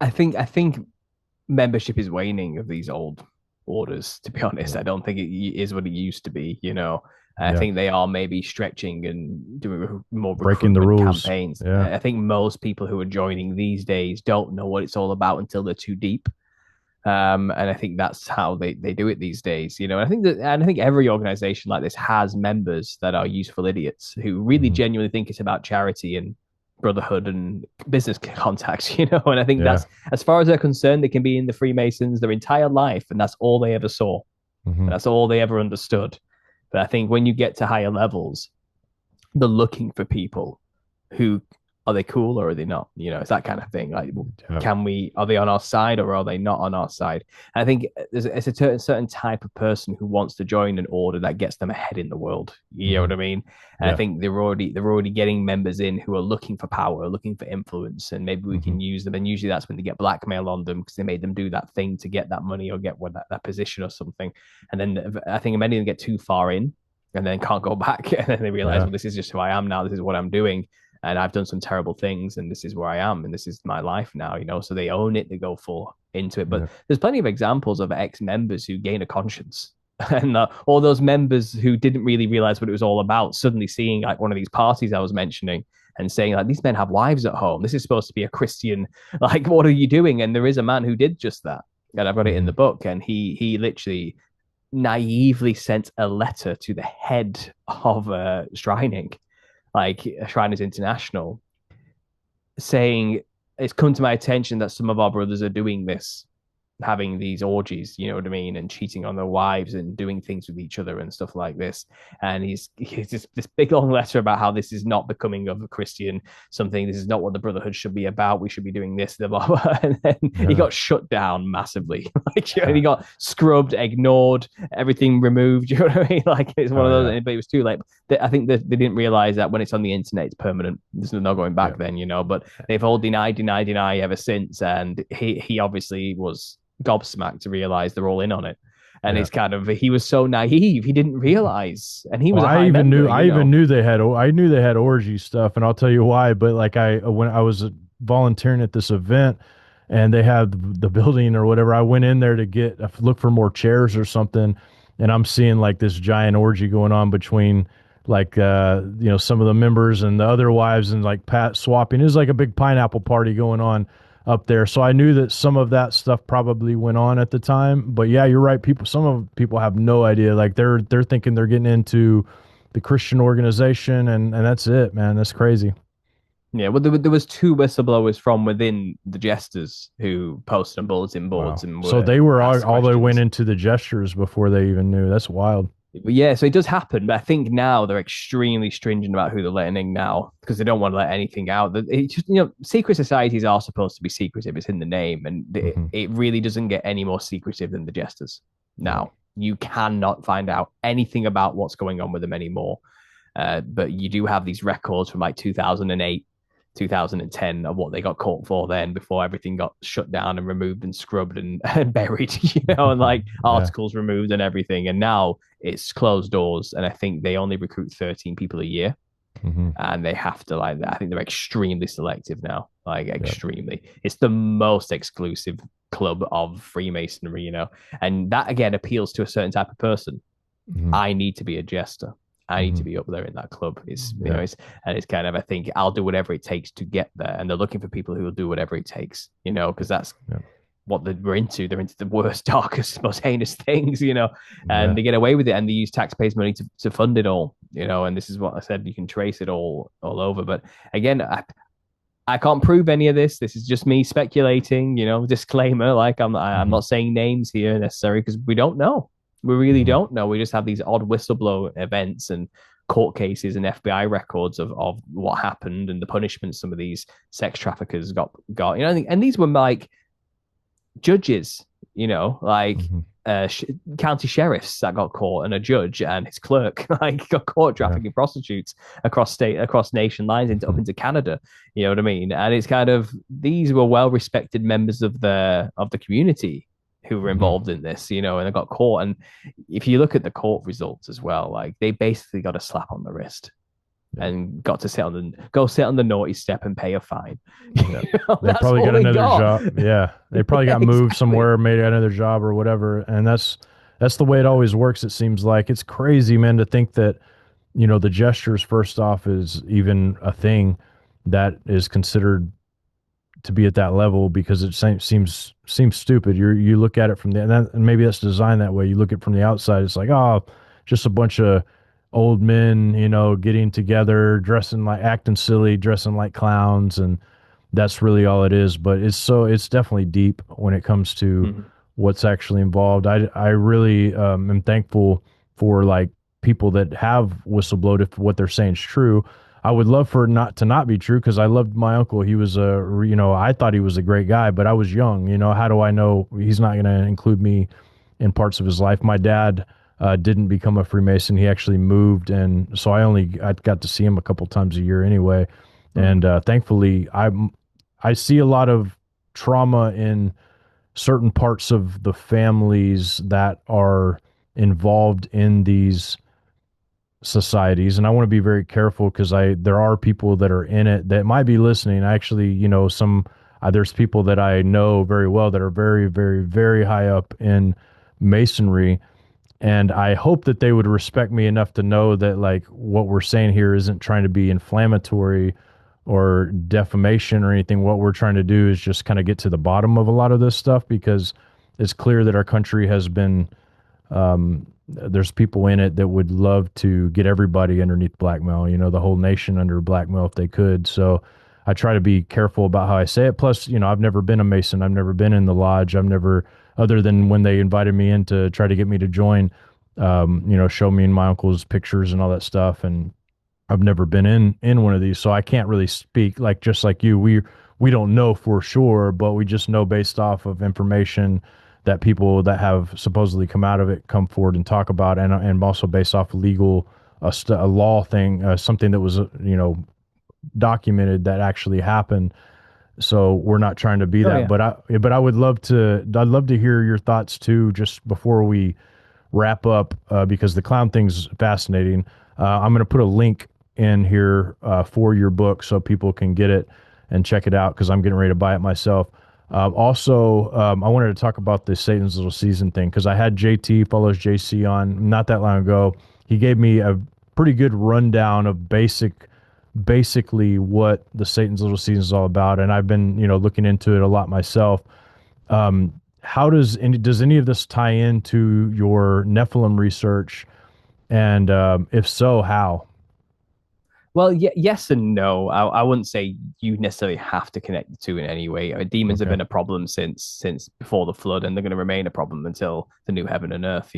I think membership is waning of these old orders, to be honest. Yeah. I don't think it is what it used to be. I Yeah. think they are maybe stretching and doing more Breaking the recruitment rules. campaigns. Yeah. I think most people who are joining these days don't know what it's all about until they're too deep. And I think that's how they do it these days. And I think every organization like this has members that are useful idiots who really Mhm. genuinely think it's about charity and brotherhood and business contacts. And I think Yeah. that's, as far as they're concerned, they can be in the Freemasons their entire life, and that's all they ever saw. Mhm. That's all they ever understood. But I think when you get to higher levels, they're looking for people who, are they cool or are they not? It's that kind of thing. Like, Yeah. are they on our side or are they not on our side? And I think it's a certain type of person who wants to join an order that gets them ahead in the world. You know Mhm. what I mean? And I Yeah. think they're already getting members in who are looking for power, looking for influence, and maybe we Mhm. can use them. And usually that's when they get blackmail on them because they made them do that thing to get that money or get that position or something. And then I think many of them get too far in and then can't go back. And then they realize, Yeah. well, this is just who I am now. This is what I'm doing. And I've done some terrible things, and this is where I am, and this is my life now. So they own it, they go full into it. But Yeah. there's plenty of examples of ex-members who gain a conscience. And all those members who didn't really realize what it was all about, suddenly seeing like one of these parties I was mentioning and saying like, these men have wives at home. This is supposed to be a Christian. Like, what are you doing? And there is a man who did just that. And I've got it in the Mhm. book. And he literally naively sent a letter to the head of Shrining, like Shriners International, saying it's come to my attention that some of our brothers are doing this, having these orgies, you know what I mean, and cheating on their wives and doing things with each other and stuff like this. And he's just this big long letter about how this is not becoming of a Christian something. This is not what the brotherhood should be about. We should be doing this, blah, blah, blah. And then he got shut down massively. He got scrubbed, ignored, everything removed. You know what I mean? Like it's one of those. Yeah. But it was too late. I think that they didn't realize that when it's on the internet, it's permanent. There's no going back then, But they've all denied ever since. And he obviously was gobsmacked to realize they're all in on it. And it's kind of, he was so naive, he didn't realize. And he was I even knew they had orgy stuff, and I'll tell you why. But like when I was volunteering at this event and they had the building or whatever, I went in there to look for more chairs or something, and I'm seeing like this giant orgy going on between like some of the members and the other wives, and like pat swapping. It was like a big pineapple party going on up there. So I knew that some of that stuff probably went on at the time. But yeah, you're right. Some people have no idea. Like they're thinking they're getting into the Christian organization, and that's it, man. That's crazy. Yeah, well, there was two whistleblowers from within the Jesters who posted on bulletin boards, and so they were all they went questions. into the gestures before they even knew. That's wild. But yeah, so it does happen. But I think now they're extremely stringent about who they're letting in now because they don't want to let anything out. It just, secret societies are supposed to be secretive. It's in the name, and it really doesn't get any more secretive than the Jesters. Now, you cannot find out anything about what's going on with them anymore. But you do have these records from like 2008, 2010 of what they got caught for then before everything got shut down and removed and scrubbed and buried, and like articles removed and everything. And now it's closed doors. And I think they only recruit 13 people a year. And they have to I think they're extremely selective now, like extremely. It's the most exclusive club of Freemasonry, and that again appeals to a certain type of person. I need to be a jester. I need to Mhm. be up there in that club. Yeah. It's kind of, I think I'll do whatever it takes to get there. And they're looking for people who will do whatever it takes, because that's Yeah. what they're into. They're into the worst, darkest, most heinous things, and Yeah. they get away with it, and they use taxpayers' money to fund it all, And this is what I said. You can trace it all over. But again, I can't prove any of this. This is just me speculating, disclaimer. Like I'm Mhm. not saying names here necessarily because we don't know. We really Mhm. don't know. We just have these odd whistleblower events and court cases and FBI records of what happened and the punishment some of these sex traffickers got. And these were like judges, like Mhm. county sheriffs that got caught, and a judge and his clerk like got caught Yeah. trafficking prostitutes across nation lines up Mhm. into Canada. You know what I mean? And it's kind of, these were well respected members of the community who were Mhm. involved in this, and they got caught. And if you look at the court results as well, like they basically got a slap on the wrist Yeah. and got to sit on the naughty step and pay a fine. Yeah. They That's probably all got they another got. job. Yeah. They probably Yeah, got moved exactly. somewhere, made another job or whatever. And that's the way it always works, it seems like. It's crazy, man, to think that, the gestures first off is even a thing that is considered to be at that level because it seems stupid. You look at it from and maybe that's designed that way. You look at it from the outside, it's like, oh, just a bunch of old men, getting together, dressing like acting silly, dressing like clowns, and that's really all it is. But it's definitely deep when it comes to Mhm. what's actually involved. I really am thankful for like people that have whistleblowed if what they're saying is true. I would love for it not be true because I loved my uncle. He was I thought he was a great guy, but I was young. How do I know he's not going to include me in parts of his life? My dad didn't become a Freemason. He actually moved, and so I got to see him a couple times a year anyway. Mhm. And thankfully, I see a lot of trauma in certain parts of the families that are involved in these societies, and I want to be very careful because there are people that are in it that might be listening. Actually, some there's people that I know very well that are very, very, very high up in masonry, and I hope that they would respect me enough to know that like what we're saying here isn't trying to be inflammatory or defamation or anything. What we're trying to do is just kind of get to the bottom of a lot of this stuff because it's clear that our country has been there's people in it that would love to get everybody underneath blackmail, the whole nation under blackmail if they could. So I try to be careful about how I say it. Plus, I've never been a Mason. I've never been in the lodge. I've never, other than when they invited me in to try to get me to join, show me and my uncle's pictures and all that stuff. And I've never been in one of these, so I can't really speak like just like you. We don't know for sure, but we just know based off of information that people that have supposedly come out of it come forward and talk about, and also based off legal a law thing, something that was documented that actually happened. So we're not trying to be Oh that, yeah. but I'd love to hear your thoughts too, just before we wrap up, because the clown thing's fascinating. I'm going to put a link in here for your book so people can get it and check it out because I'm getting ready to buy it myself. Also, I wanted to talk about the Satan's Little Season thing because I had JT follows JC on not that long ago. He gave me a pretty good rundown of basically what the Satan's Little Season is all about, and I've been looking into it a lot myself. How does any of this tie into your Nephilim research? And if so, how? Well, yes and no. I wouldn't say you necessarily have to connect the two in any way. Demons have Okay. been a problem since before the flood, and they're going to remain a problem until the new heaven and earth.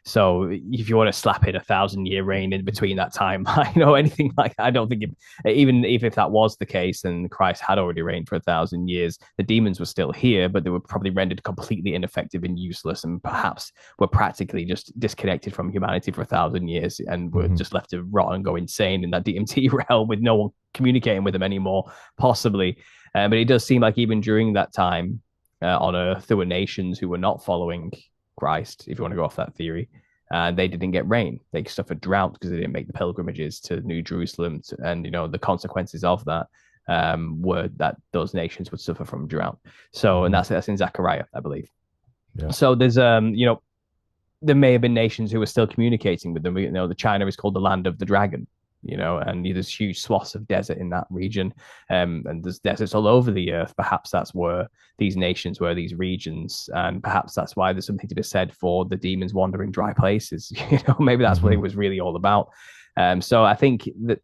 So if you want to slap in 1,000-year reign in between that time, anything like that, I don't think even if that was the case, and Christ had already reigned for 1,000 years, the demons were still here, but they were probably rendered completely ineffective and useless, and perhaps were practically just disconnected from humanity for 1,000 years, and were Hmm. just left to rot and go insane in that DMT realm with no one communicating with them anymore, possibly. But it does seem like even during that time on Earth, there were nations who were not following Christ, if you want to go off that theory. And they didn't get rain. They suffered drought because they didn't make the pilgrimages to New Jerusalem. And, the consequences of that were that those nations would suffer from drought. So, and Hmm. that's in Zechariah, I believe. Yeah. So there's, there may have been nations who were still communicating with them. You know, the China is called the land of the dragon, you know, and there's huge swaths of desert in that region. And there's deserts all over the earth. Perhaps that's where these nations were, these regions. And perhaps that's why there's something to be said for the demons wandering dry places. You know, maybe that's what it was really all about. So I think that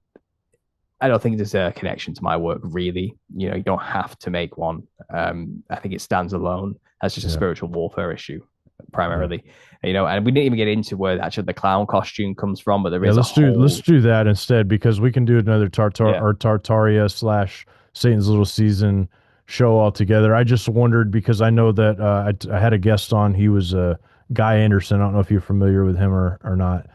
I don't think there's a connection to my work, really. You know, you don't have to make one. I think it stands alone as just a spiritual warfare issue, primarily. You know, and we didn't even get into where actually the clown costume comes from, but there is let's do that instead, because we can do another Tartaria / Satan's Little Season show altogether. I just wondered, because I know that I had a guest on. He was Guy Anderson. I don't know if you're familiar with him or not.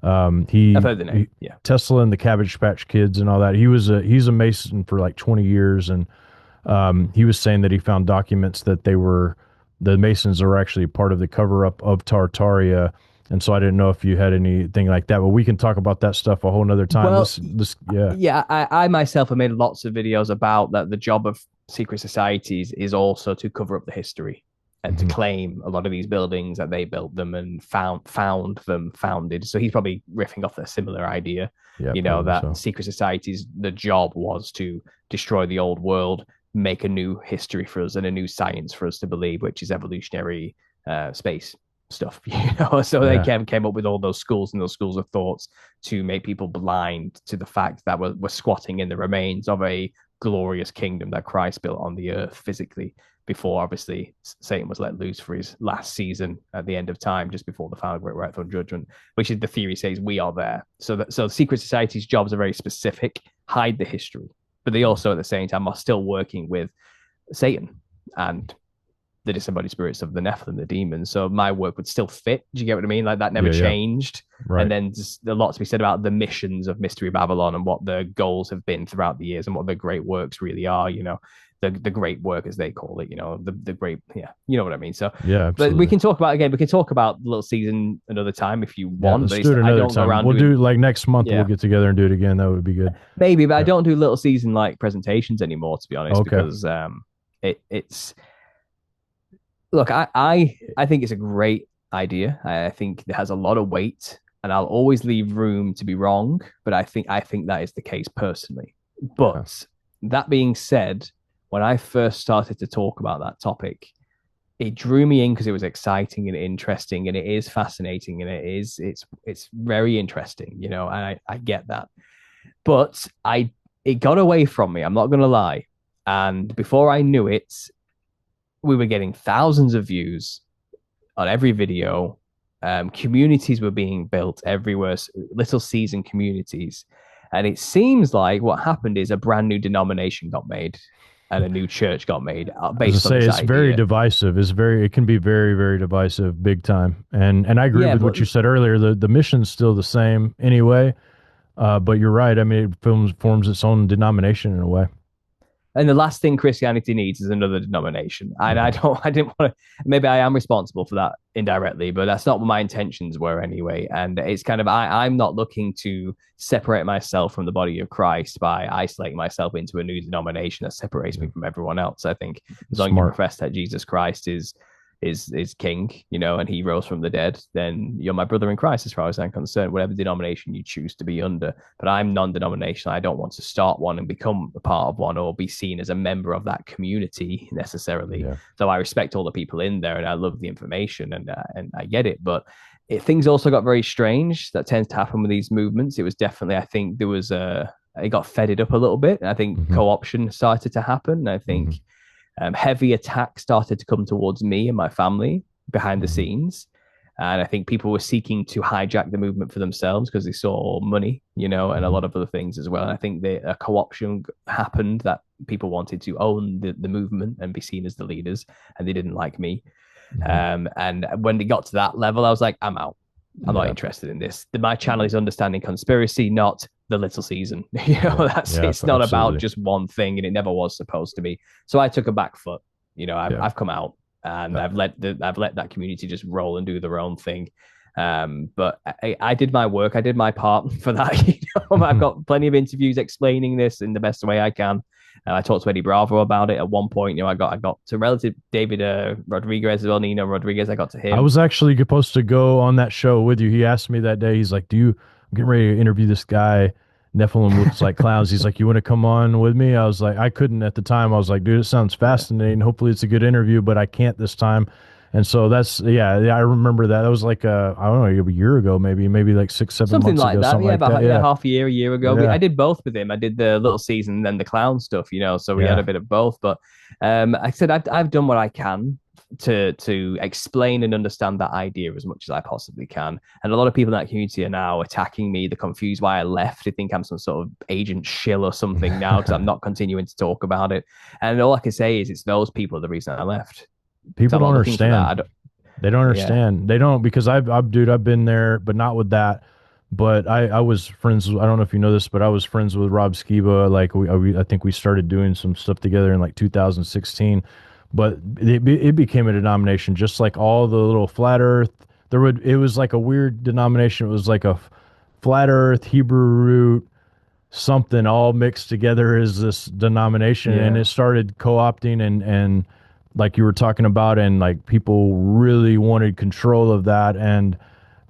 I've heard the name. Tesla and the Cabbage Patch Kids and all that. He's a Mason for like 20 years, and he was saying that he found documents that the Masons are actually part of the cover up of Tartaria. And so I didn't know if you had anything like that, but we can talk about that stuff a whole nother time. Well, I myself have made lots of videos about that. The job of secret societies is also to cover up the history and to claim a lot of these buildings that they built them and founded. So he's probably riffing off a similar idea, you know, that secret societies, the job was to destroy the old world, make a new history for us and a new science for us to believe, which is evolutionary space stuff, you know. So they came up with all those schools and those schools of thoughts to make people blind to the fact that we're squatting in the remains of a glorious kingdom that Christ built on the earth physically, before obviously Satan was let loose for his last season at the end of time, just before the final great wrath on judgment, which is the theory says we are there. So secret society's jobs are very specific, hide the history, but they also at the same time are still working with Satan and the disembodied spirits of the Nephilim, the demons. So my work would still fit. Do you get what I mean? Like that never changed. Right. And then just a lot to be said about the missions of Mystery Babylon and what the goals have been throughout the years and what the great works really are, you know, the great work as they call it, you know, the great, you know what I mean? So, absolutely. But we can talk about Little Season another time if you want. Let's do it another time. We'll do like next month. We'll get together and do it again. That would be good. Maybe, but I don't do Little Season like presentations anymore, to be honest, because it's, look, I think it's a great idea. I think it has a lot of weight, and I'll always leave room to be wrong. But I think that is the case personally. But that being said, when I first started to talk about that topic, it drew me in because it was exciting and interesting, and it is fascinating, and it's very interesting, you know. And I get that, but it got away from me. I'm not gonna lie, and before I knew it, we were getting thousands of views on every video. Communities were being built everywhere, little season communities. And it seems like what happened is a brand new denomination got made and a new church got made based on this it's idea. Very divisive. It can be very, very divisive, big time. And I agree with what you said earlier. The mission's still the same anyway. But you're right. I mean, it forms its own denomination in a way. And the last thing Christianity needs is another denomination. And I didn't want to, maybe I am responsible for that indirectly, but that's not what my intentions were anyway. And it's kind of, I'm not looking to separate myself from the body of Christ by isolating myself into a new denomination that separates me from everyone else. I think as long as you profess that Jesus Christ is king, you know, and he rose from the dead, then you're my brother in Christ as far as I'm concerned, whatever denomination you choose to be under. But I'm non-denominational. I don't want to start one and become a part of one or be seen as a member of that community necessarily. So I respect all the people in there and I love the information and I get it. But things also got very strange. That tends to happen with these movements. It was definitely, I think there was it got fed up a little bit. I think co-option started to happen. I think heavy attacks started to come towards me and my family behind the scenes. And I think people were seeking to hijack the movement for themselves because they saw money, you know, and a lot of other things as well. And I think a co-option happened that people wanted to own the movement and be seen as the leaders, and they didn't like me. And when they got to that level, I was like, I'm out. I'm not interested in this. My channel is Understanding Conspiracy, not the Little Season. You know, it's not about just one thing, and it never was supposed to be. So I took a back foot. You know, I've come out and I've let that community just roll and do their own thing. But I did my work. I did my part for that. You know, I've got plenty of interviews explaining this in the best way I can. I talked to Eddie Bravo about it at one point. I got to relative David Rodriguez as well, Nino Rodriguez. I got to I him. was actually supposed to go on that show with you. He asked me that day. He's like, I'm getting ready to interview this guy. Nephilim looks like clowns. He's like, you want to come on with me? I was like, I couldn't at the time. I was like, dude, it sounds fascinating. Hopefully it's a good interview, but I can't this time. And so yeah, I remember that. That was like I don't know, a year ago, maybe like 6, 7 Something months like ago, that, something yeah, like about that. Yeah, half a year ago. yeah, I did both with him. I did the little season and then the clown stuff, so we had yeah. a bit of both. But I said I've done what I can to explain and understand that idea as much as I possibly can. And a lot of people in that community are now attacking me. They're confused why I left. They think I'm some sort of agent shill or something now because I'm not continuing to talk about it. And all I can say is it's those people are the reason I left. People I'm don't not looking for understand. that. They don't Yeah. understand. They don't because dude, I've been there, but not with that. But I was friends. I don't know if you know this, but I was friends with Rob Skiba. Like I think we started doing some stuff together in like 2016. But it became a denomination, just like all the little flat Earth. It was like a weird denomination. It was like a flat Earth Hebrew root something all mixed together as this denomination, and Yeah. it started co-opting and like you were talking about, and like people really wanted control of that, and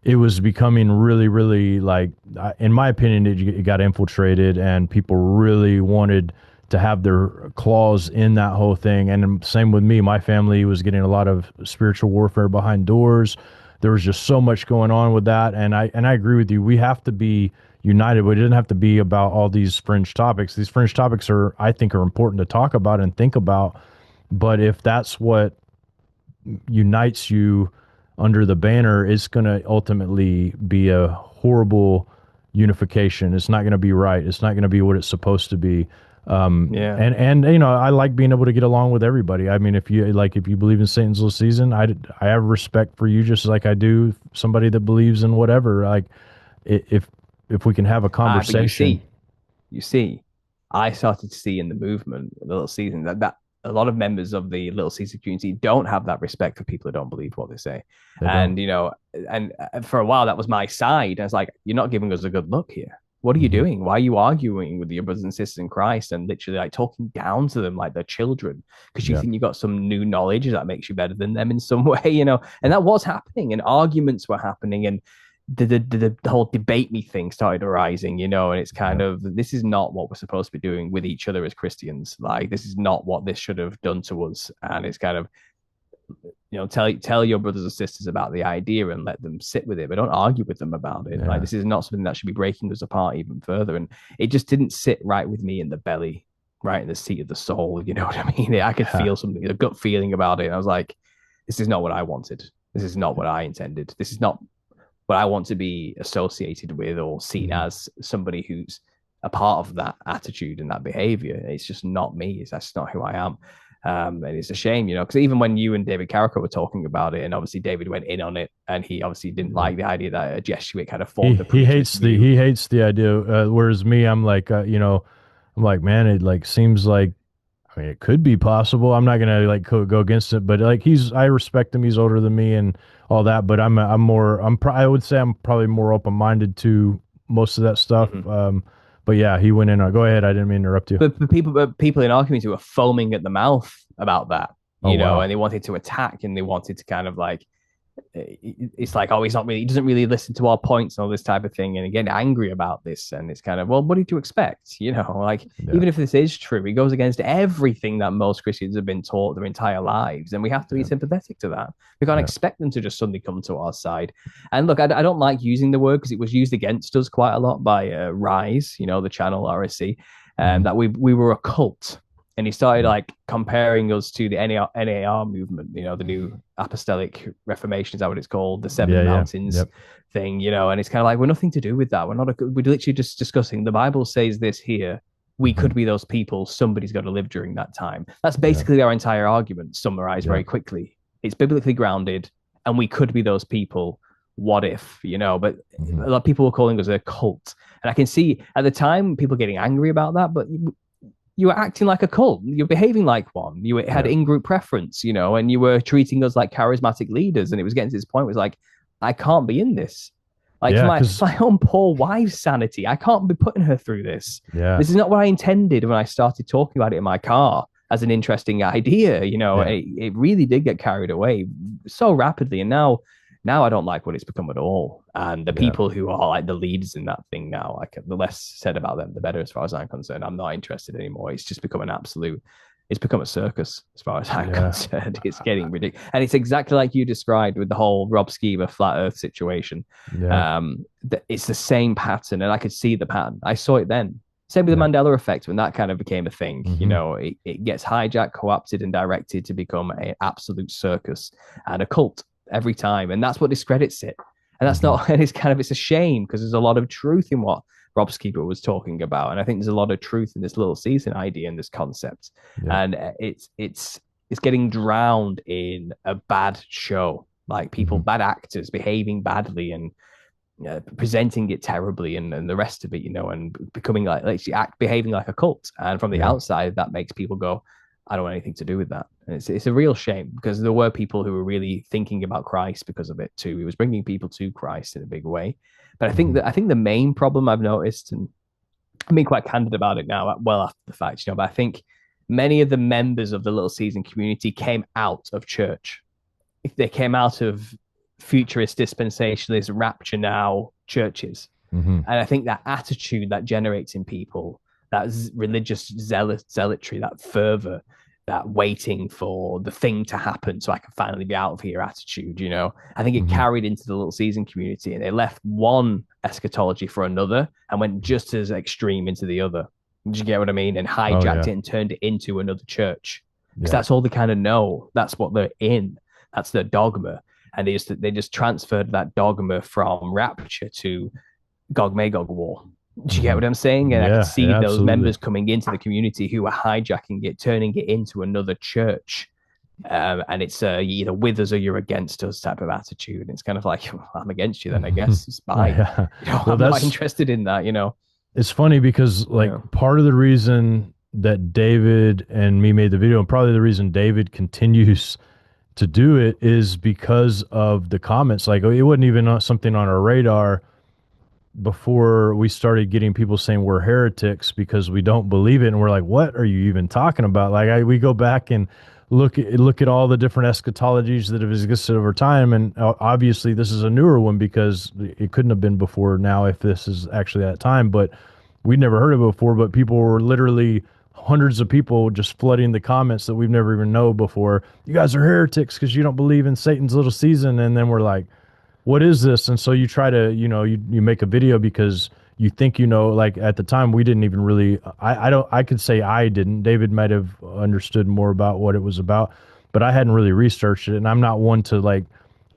it was becoming really, really like, in my opinion, it got infiltrated, and people really wanted to have their claws in that whole thing. And same with me, my family was getting a lot of spiritual warfare behind doors. There was just so much going on with that, and I agree with you. We have to be united, but it doesn't have to be about all these fringe topics. These fringe topics I think are important to talk about and think about. But if that's what unites you under the banner, it's going to ultimately be a horrible unification. It's not going to be right. It's not going to be what it's supposed to be. Yeah. And I like being able to get along with everybody. I mean, if you believe in Satan's little season, I have respect for you just like I do somebody that believes in whatever. Like if we can have a But you conversation. see, I started to see in the movement, the little season, that a lot of members of the little Caesar community don't have that respect for people who don't believe what they say. They And, don't. and for a while, that was my side. I was like, you're not giving us a good look here. What are you Mhm. doing? Why are you arguing with your brothers and sisters in Christ and literally like talking down to them like they're children because you Yeah. think you got some new knowledge that makes you better than them in some way? And that was happening, and arguments were happening, and the whole debate me thing started arising, and it's kind Yeah. of, this is not what we're supposed to be doing with each other as Christians. Like, this is not what this should have done to us. And it's kind of, tell your brothers and sisters about the idea and let them sit with it, but don't argue with them about it. Like, Yeah. this is not something that should be breaking us apart even further. And it just didn't sit right with me in the belly, right in the seat of the soul. You know what I mean? I could Yeah. feel something, a gut feeling about it. And I was like, this is not what I wanted. This is not what I intended. This is not what I want to be associated with or seen Mhm. as somebody who's a part of that attitude and that behavior. It's just not me. That's not who I am. And it's a shame, because even when you and David Carrico were talking about it, and obviously David went in on it, and he obviously didn't like the idea that a Jesuit kind of formed a preterist view. He hates the idea. Whereas me, I'm like, I'm like, man, it like seems like, I mean, it could be possible. I'm not gonna like go against it, but like I respect him. He's older than me and all that. But I would say I'm probably more open minded to most of that stuff. Mhm. But yeah, he went in on. Go ahead. I didn't mean to interrupt you. But people in our community were foaming at the mouth about that, Oh wow. and they wanted to attack, and they wanted to kind of like, it's like, oh, he doesn't really listen to our points and all this type of thing, and again, angry about this. And it's kind of, well, what did you expect? Like, Yeah. even if this is true, it goes against everything that most Christians have been taught their entire lives, and we have to be Yeah. sympathetic to that. We can't Yeah. expect them to just suddenly come to our side. And look, I don't like using the word because it was used against us quite a lot by Rise, the channel RSC, Mhm. that we were a cult. And he started Yeah. like comparing us to the NAR movement, the new Apostolic Reformation, is that what it's called? The Seven Yeah. Yeah. Mountains Yep. thing, and it's kind of like, we're nothing to do with that. We're literally just discussing the Bible says this here. We could Mhm. be those people. Somebody's got to live during that time. That's Yeah. basically our entire argument, summarized Yeah. very quickly. It's biblically grounded, and we could be those people. What if, But Mhm. a lot of people were calling us a cult. And I can see at the time people getting angry about that, but you were acting like a cult. You're behaving like one. You had Yeah. in-group preference, and you were treating us like charismatic leaders. And it was getting to this point where it was like, I can't be in this. Like Yeah, for because my own poor wife's sanity, I can't be putting her through this. yeah, This is not what I intended when I started talking about it in my car as an interesting idea. yeah, It really did get carried away so rapidly, and now I don't like what it's become at all. And the yeah. people who are like the leaders in that thing now, like the less said about them, the better, as far as I'm concerned. I'm not interested anymore. It's just become an absolute. It's become a circus, as far as I'm Yeah. concerned. It's getting ridiculous, and it's exactly like you described with the whole Rob Skiba flat Earth situation. Yeah. It's the same pattern, and I could see the pattern. I saw it then. Same with the Yeah. Mandela effect when that kind of became a thing. Hmm. It gets hijacked, co-opted, and directed to become an absolute circus and a cult every time, and that's what discredits it. And that's Hmm. not. And it's a shame because there's a lot of truth in what Rob Skiba was talking about, and I think there's a lot of truth in this little season idea and this concept, Yeah. and it's getting drowned in a bad show, like people, Hmm. bad actors behaving badly and presenting it terribly and the rest of it, and becoming behaving like a cult. And from the Yeah. outside, that makes people go, I don't want anything to do with that. And it's a real shame because there were people who were really thinking about Christ because of it too. He was bringing people to Christ in a big way. But Hmm. I think the main problem I've noticed, and I'm being quite candid about it now, well after the fact, but I think many of the members of the Little Season community came out of church. They came out of futurist dispensationalist rapture now churches. Hmm. And I think that attitude that generates in people, that religious zealotry, that fervor, that waiting for the thing to happen so I can finally be out of here attitude, I think it Hmm. carried into the Little Season community, and they left one eschatology for another and went just as extreme into the other. Did you get what I mean? And Oh hijacked yeah. it and turned it into another church because Yeah. that's all they kind of know. That's what they're in. That's their dogma, and they just transferred that dogma from rapture to Gog Magog war. Do you get Hmm. what I'm saying? And I could Yeah. see Yeah. those Absolutely. members coming into the community who are hijacking it, turning it into another church. And it's you're either with us or you're against us type of attitude. And it's kind of like, well, I'm against you then, I guess. It's fine. Yeah. Well, I'm not that's interested in that. it's funny because like Yeah. part of the reason that David and me made the video, and probably the reason David continues to do it, is because of the comments. Like it wasn't even something on our radar before we started getting people saying we're heretics because we don't believe it, and we're like, what are you even talking about? Like we go back and look at all the different eschatologies that have existed over time, and obviously this is a newer one because it couldn't have been before now if this is actually that time, but we'd never heard of it before. But people were literally hundreds of people just flooding the comments that we've never even known before. You guys are heretics because you don't believe in Satan's little season. And then we're like, what is this? And so you try to, you make a video because you think, like at the time we didn't even really, I could say I didn't. David might have understood more about what it was about, but I hadn't really researched it. And I'm not one to like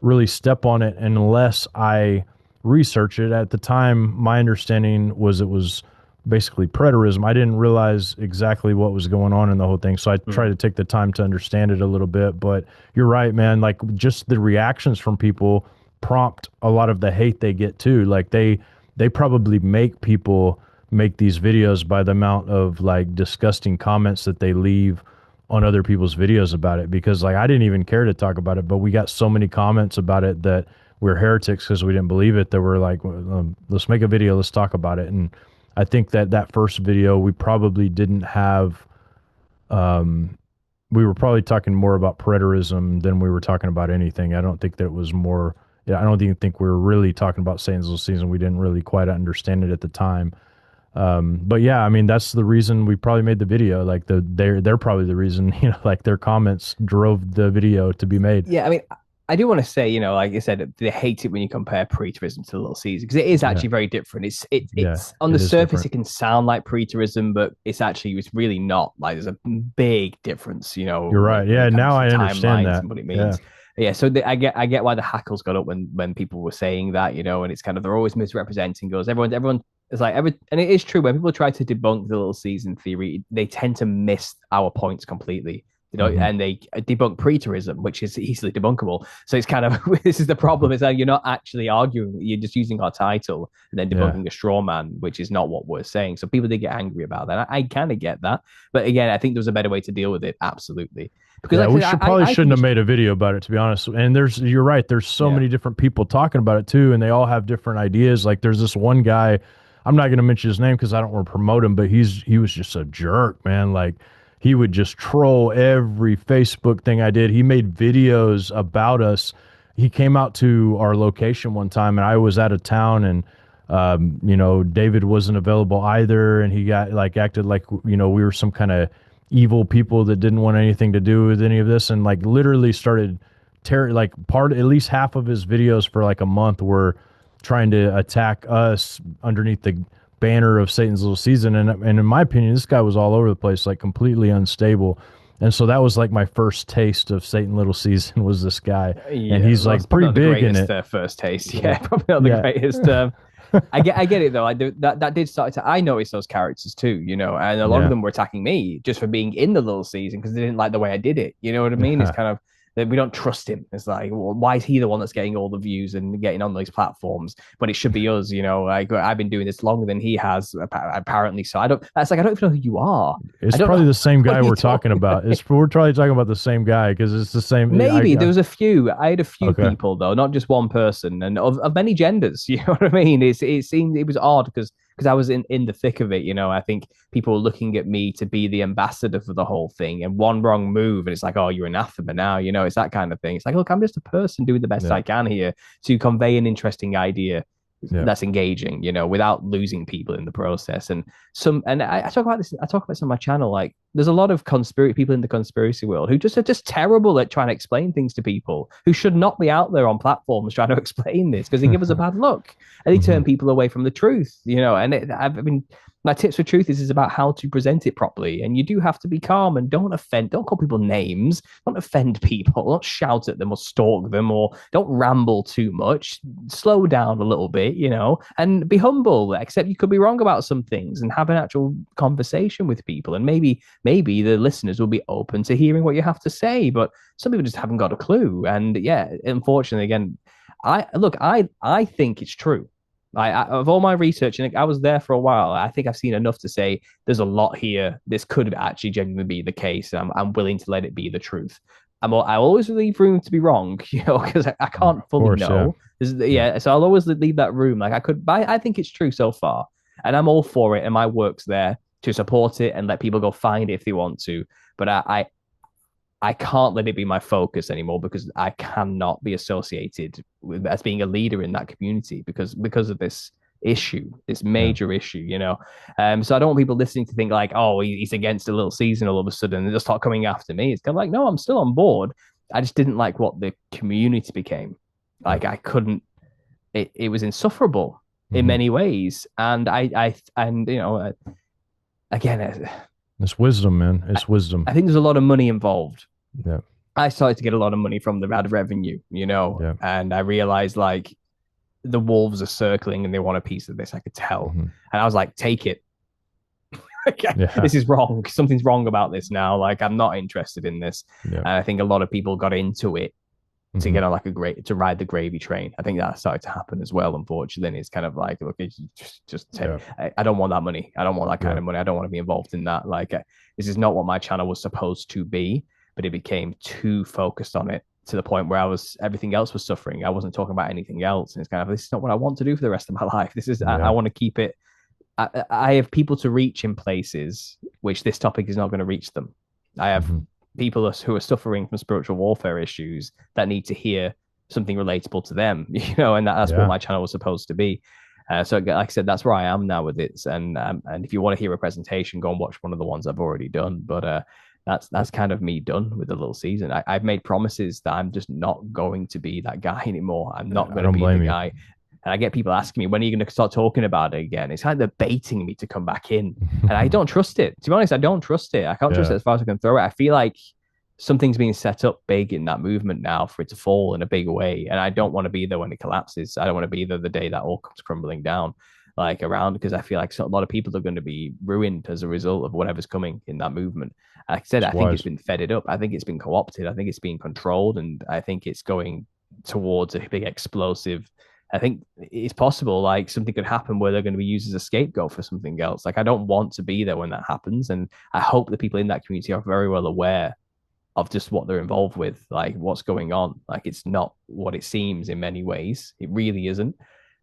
really step on it unless I research it. At the time, my understanding was it was basically preterism. I didn't realize exactly what was going on in the whole thing. So I tried to take the time to understand it a little bit. But you're right, man. Like just the reactions from people prompt a lot of the hate they get too. Like they probably make people make these videos by the amount of like disgusting comments that they leave on other people's videos about it, because like I didn't even care to talk about it, but we got so many comments about it that we're heretics because we didn't believe it, that we're like, let's make a video, let's talk about it. And I think that first video we probably didn't have we were probably talking more about preterism than we were talking about anything. I don't think that it was more. I don't even think we were really talking about Satan's little season. We didn't really quite understand it at the time. But yeah, I mean, that's the reason we probably made the video. Like they're probably the reason, like their comments drove the video to be made. Yeah, I mean, I do want to say, like I said, they hate it when you compare preterism to the Little Season because it is Yeah. actually very different. Yeah, It's on it the is surface, different. it can sound like preterism, but it's really not. Like there's a big difference, You're right. when Yeah, it comes now to I understand timelines that. and what it Yeah. means. Yeah, so I get why the hackles got up when people were saying that, and it's kind of they're always misrepresenting us. Everyone is like and it is true when people try to debunk the Little Season theory, they tend to miss our points completely. Hmm. and they debunk preterism, which is easily debunkable. So it's kind of this is the problem is that you're not actually arguing, you're just using our title and then Yeah. debunking a straw man, which is not what we're saying. So people did get angry about that. I kind of get that, but again, I think there was a better way to deal with it. Absolutely, because Yeah, like I we said, should probably I shouldn't think have it's made a video about it, to be honest. And you're right. There's so yeah, many different people talking about it too, and they all have different ideas. Like there's this one guy, I'm not going to mention his name because I don't want to promote him, but he was just a jerk, man. Like he would just troll every Facebook thing I did. He made videos about us. He came out to our location one time, and I was out of town, and David wasn't available either, and he got like acted like we were some kind of evil people that didn't want anything to do with any of this, and like literally started like part at least half of his videos for like a month were trying to attack us underneath the banner of Satan's Little Season. And in my opinion, this guy was all over the place, like completely unstable. And so that was like my first taste of Satan Little Season was this guy, and yeah. he's Well, it's like probably pretty not the big in greatest it. first taste. Yeah, Yeah, probably not the yeah, greatest. I get it though. I do that did start to. I noticed those characters too, and a lot of yeah, them were attacking me just for being in the little season because they didn't like the way I did it. You know what I mean? It's yeah. kind of that we don't trust him. It's like, well, why is he the one that's getting all the views and getting on those platforms? But it should be us. Like I've been doing this longer than he has apparently. So I don't. That's like I don't even know who you are. I It's don't probably know the same what guy you we're talking talking about. We're probably talking about the same guy because it's the same. Maybe there was a few. I had a few Okay. people though, not just one person, and of many genders. You know what I mean? It seemed it was odd because I was in the thick of it. I think people were looking at me to be the ambassador for the whole thing, and one wrong move, and it's like, oh, you're anathema now. It's that kind of thing. It's like, look, I'm just a person doing the best Yeah, I can here to convey an interesting idea yeah. that's engaging, without losing people in the process. And I talk about this. I talk about this on my channel. Like, there's a lot of conspiracy people in the conspiracy world who just are just terrible at trying to explain things to people who should not be out there on platforms trying to explain this because they give us a bad look and they turn Mhm. people away from the truth. I mean, my tips for truth is about how to present it properly, and you do have to be calm and don't call people names, don't offend people, don't shout at them or stalk them, or don't ramble too much. Slow down a little bit, and be humble. Accept you could be wrong about some things, and have an actual conversation with people, and maybe the listeners will be open to hearing what you have to say. But some people just haven't got a clue, and yeah, unfortunately, again, I think it's true. Of all my research, and I was there for a while, I think I've seen enough to say there's a lot here. This could actually genuinely be the case. I'm willing to let it be the truth. I always leave room to be wrong, because I can't Of fully course, yeah, know. yeah, Yeah, so I'll always leave that room. Like I could, but I think it's true so far, and I'm all for it. And my work's there to support it and let people go find it if they want to. But I can't let it be my focus anymore because I cannot be associated with as being a leader in that community because of this issue, this yeah. major issue. So I don't want people listening to think like, oh, he's against a little season all of a sudden and they'll start coming after me. It's kind of like, no, I'm still on board. I just didn't like what the community became. Yeah. Like I couldn't. It was insufferable in Hmm. many ways, and again, It's wisdom, man. It's wisdom. I think there's a lot of money involved. Yeah, I started to get a lot of money from the ad revenue, yeah. and I realized like the wolves are circling and they want a piece of this. I could tell, Hmm. and I was like, take it. Yeah, This is wrong. Something's wrong about this now. Like I'm not interested in this. yeah. And I think a lot of people got into it to Hmm. get on like to ride the gravy train. I think that started to happen as well. Unfortunately, then it's kind of like, look, it's just Yeah, I don't want that money. I don't want that kind yeah, of money. I don't want to be involved in that. Like this is not what my channel was supposed to be, but it became too focused on it to the point where everything else was suffering. I wasn't talking about anything else, and it's kind of this is not what I want to do for the rest of my life. This is I yeah. want to keep it. I have people to reach in places which this topic is not going to reach them. I have Hmm. people who are suffering from spiritual warfare issues that need to hear something relatable to them, and that's what Yeah, my channel was supposed to be. So, like I said, that's where I am now with it. And if you want to hear a presentation, go and watch one of the ones I've already done. But that's kind of me done with the little season. I've made promises that I'm just not going to be that guy anymore. I'm not I going to don't be the blame you. guy. And I get people asking me, when are you going to start talking about it again? It's like they're baiting me to come back in. And I don't trust it. To be honest, I don't trust it. I can't trust it Yeah, as far as I can throw it. I feel like something's being set up big in that movement now for it to fall in a big way. And I don't want to be there when it collapses. I don't want to be there the day that all comes crumbling down. like around, because I feel like a lot of people are going to be ruined as a result of whatever's coming in that movement. Like I said, It's I think it's wise. been fed up. I think it's been co-opted. I think it's being controlled, and I think it's going towards a big explosive. I think it's possible like something could happen where they're going to be used as a scapegoat for something else. Like I don't want to be there when that happens, and I hope the people in that community are very well aware of just what they're involved with, like what's going on. Like it's not what it seems in many ways. It really isn't.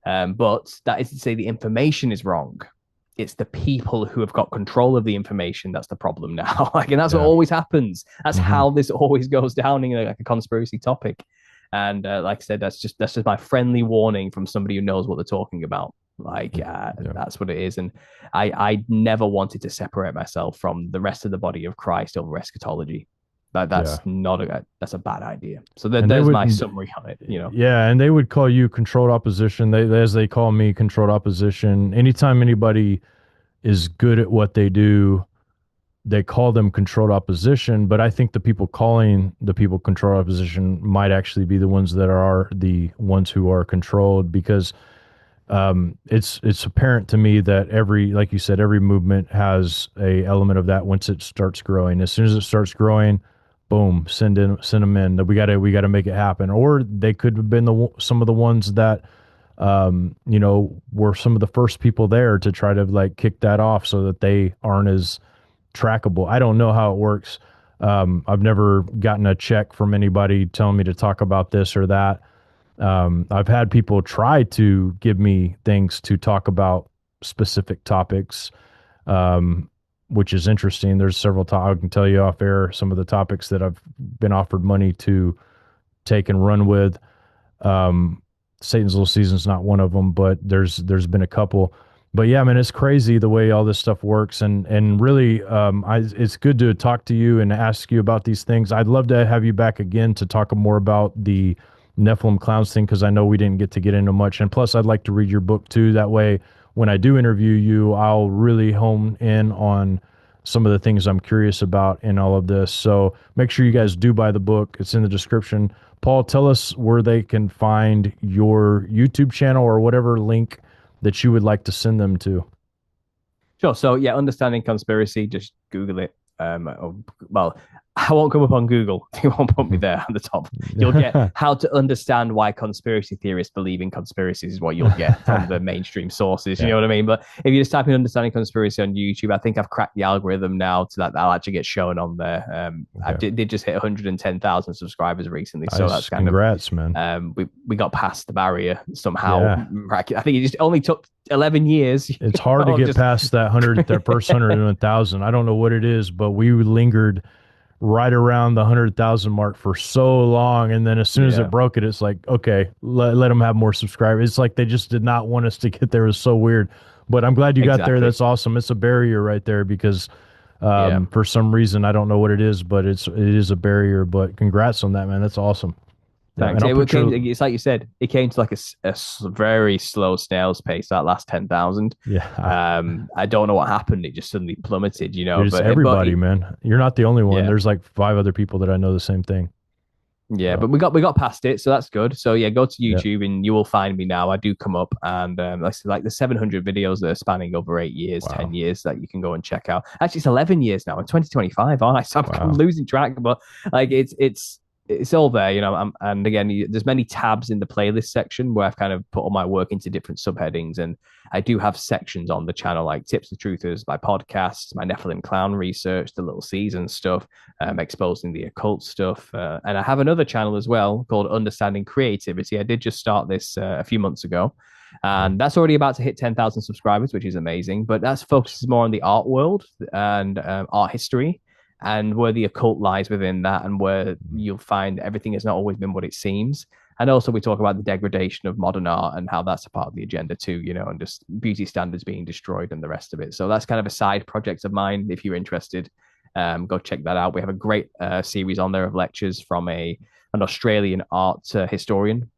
But that is to say the information is wrong. It's the people who have got control of the information that's the problem now. Like, and that's what Yeah. always happens. That's Hmm. how this always goes down in like a conspiracy topic. And like I said, that's just my friendly warning from somebody who knows what they're talking about. Like Yeah. that's what it is. And I never wanted to separate myself from the rest of the body of Christ over eschatology. That's Yeah. not that's a bad idea. So And they there's would, my summary on it. yeah, and they would call you controlled opposition. As they call me, controlled opposition. Anytime anybody is good at what they do, they call them controlled opposition. But I think the people calling the people controlled opposition might actually be the ones that are the ones who are controlled, because it's apparent to me that like you said, every movement has a element of that once it starts growing. As soon as it starts growing, boom, send them in. That we gotta make it happen. Or they could have been some of the ones that were some of the first people there to try to like kick that off so that they aren't as trackable. I don't know how it works. I've never gotten a check from anybody telling me to talk about this or that. I've had people try to give me things to talk about specific topics, which is interesting. There's several I can tell you off air some of the topics that I've been offered money to take and run with. Satan's Little Season's not one of them, but there's been a couple. But yeah, man, it's crazy the way all this stuff works, and really, it's good to talk to you and ask you about these things. I'd love to have you back again to talk more about the Nephilim clowns thing, because I know we didn't get into much. And plus, I'd like to read your book too. That way, when I do interview you, I'll really hone in on some of the things I'm curious about in all of this. So make sure you guys do buy the book. It's in the description. Paul, tell us where they can find your YouTube channel or whatever link that you would like to send them to. Sure. So yeah, understanding conspiracy, just Google it. Well, I won't come up on Google. You won't put me there at the top. You'll get how to understand why conspiracy theorists believe in conspiracies is what you'll get from the mainstream sources. You know what I mean? But if you just type in understanding conspiracy on YouTube, I think I've cracked the algorithm now to that I'll actually get shown on there. I did just hit 110,000 subscribers recently, so that's kind congrats, man. We got past the barrier somehow. Yeah. I think it just only took 11 years. It's hard to get past that first 101,000. I don't know what it is, but we lingered right around the 100,000 mark for so long, and then as soon as it broke it, it's like, okay, let them have more subscribers. It's like they just did not want us to get there. It was so weird, but I'm glad you got there. That's awesome. It's a barrier right there because for some reason I don't know what it is, but it is a barrier. But congrats on that, man. That's awesome. Thanks. It's like you said, it came to like a very slow snail's pace, that last 10,000. Yeah. I don't know what happened. It just suddenly plummeted, But everybody, man. You're not the only one. Yeah. There's like 5 other people that I know the same thing. Yeah, but we got past it, so that's good. So yeah, go to YouTube and you will find me now. I do come up, and like the 700 videos that are spanning over 8 years, 10 years that you can go and check out. Actually, it's 11 years now in 2025. I'm losing track, but like it's all there, and again, there's many tabs in the playlist section where I've kind of put all my work into different subheadings, and I do have sections on the channel like Tips to Truthers, my podcasts, my Nephilim clown research, the little season stuff, exposing the occult stuff, and I have another channel as well called Understanding Creativity. I did just start this a few months ago, and that's already about to hit 10,000 subscribers, which is amazing, but that's focuses more on the art world and art history, and where the occult lies within that, and where you'll find everything has not always been what it seems. And also we talk about the degradation of modern art and how that's a part of the agenda too, and just beauty standards being destroyed and the rest of it. So that's kind of a side project of mine. If you're interested, go check that out. We have a great series on there of lectures from an Australian art historian,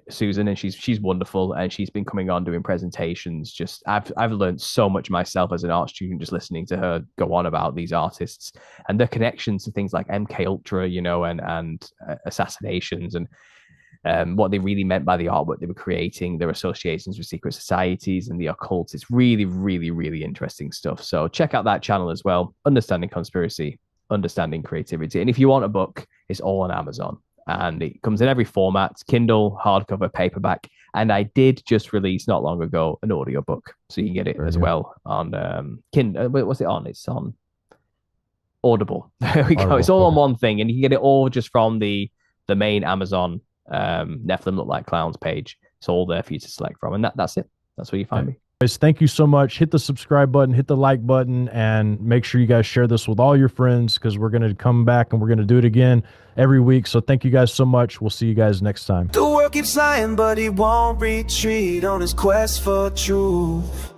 Susan, and she's wonderful, and she's been coming on doing presentations. Just I've learned so much myself as an art student just listening to her go on about these artists and their connections to things like MK Ultra, and assassinations, and what they really meant by the artwork they were creating, their associations with secret societies and the occult. It's really, really, really interesting stuff. So check out that channel as well. Understanding Conspiracy, Understanding Creativity. And if you want a book, it's all on Amazon. And it comes in every format: Kindle, hardcover, paperback. And I did just release not long ago an audiobook. So you can get it as well on Kindle. What's it on? It's on Audible. There we go. It's all on one thing. And you can get it all just from the main Amazon Nephilim Look Like Clowns page. It's all there for you to select from. And that's it. That's where you find me. Guys, thank you so much. Hit the subscribe button, hit the like button, and make sure you guys share this with all your friends, because we're going to come back and we're going to do it again every week. So thank you guys so much. We'll see you guys next time. The world keeps lying, but he won't retreat on his quest for truth.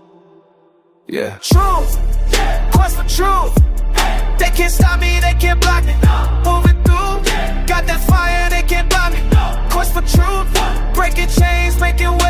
Yeah. Truth, quest for truth. They can't stop me, they can't block me. Moving through, got that fire, they can't block me. Quest for truth, breaking chains, making waves.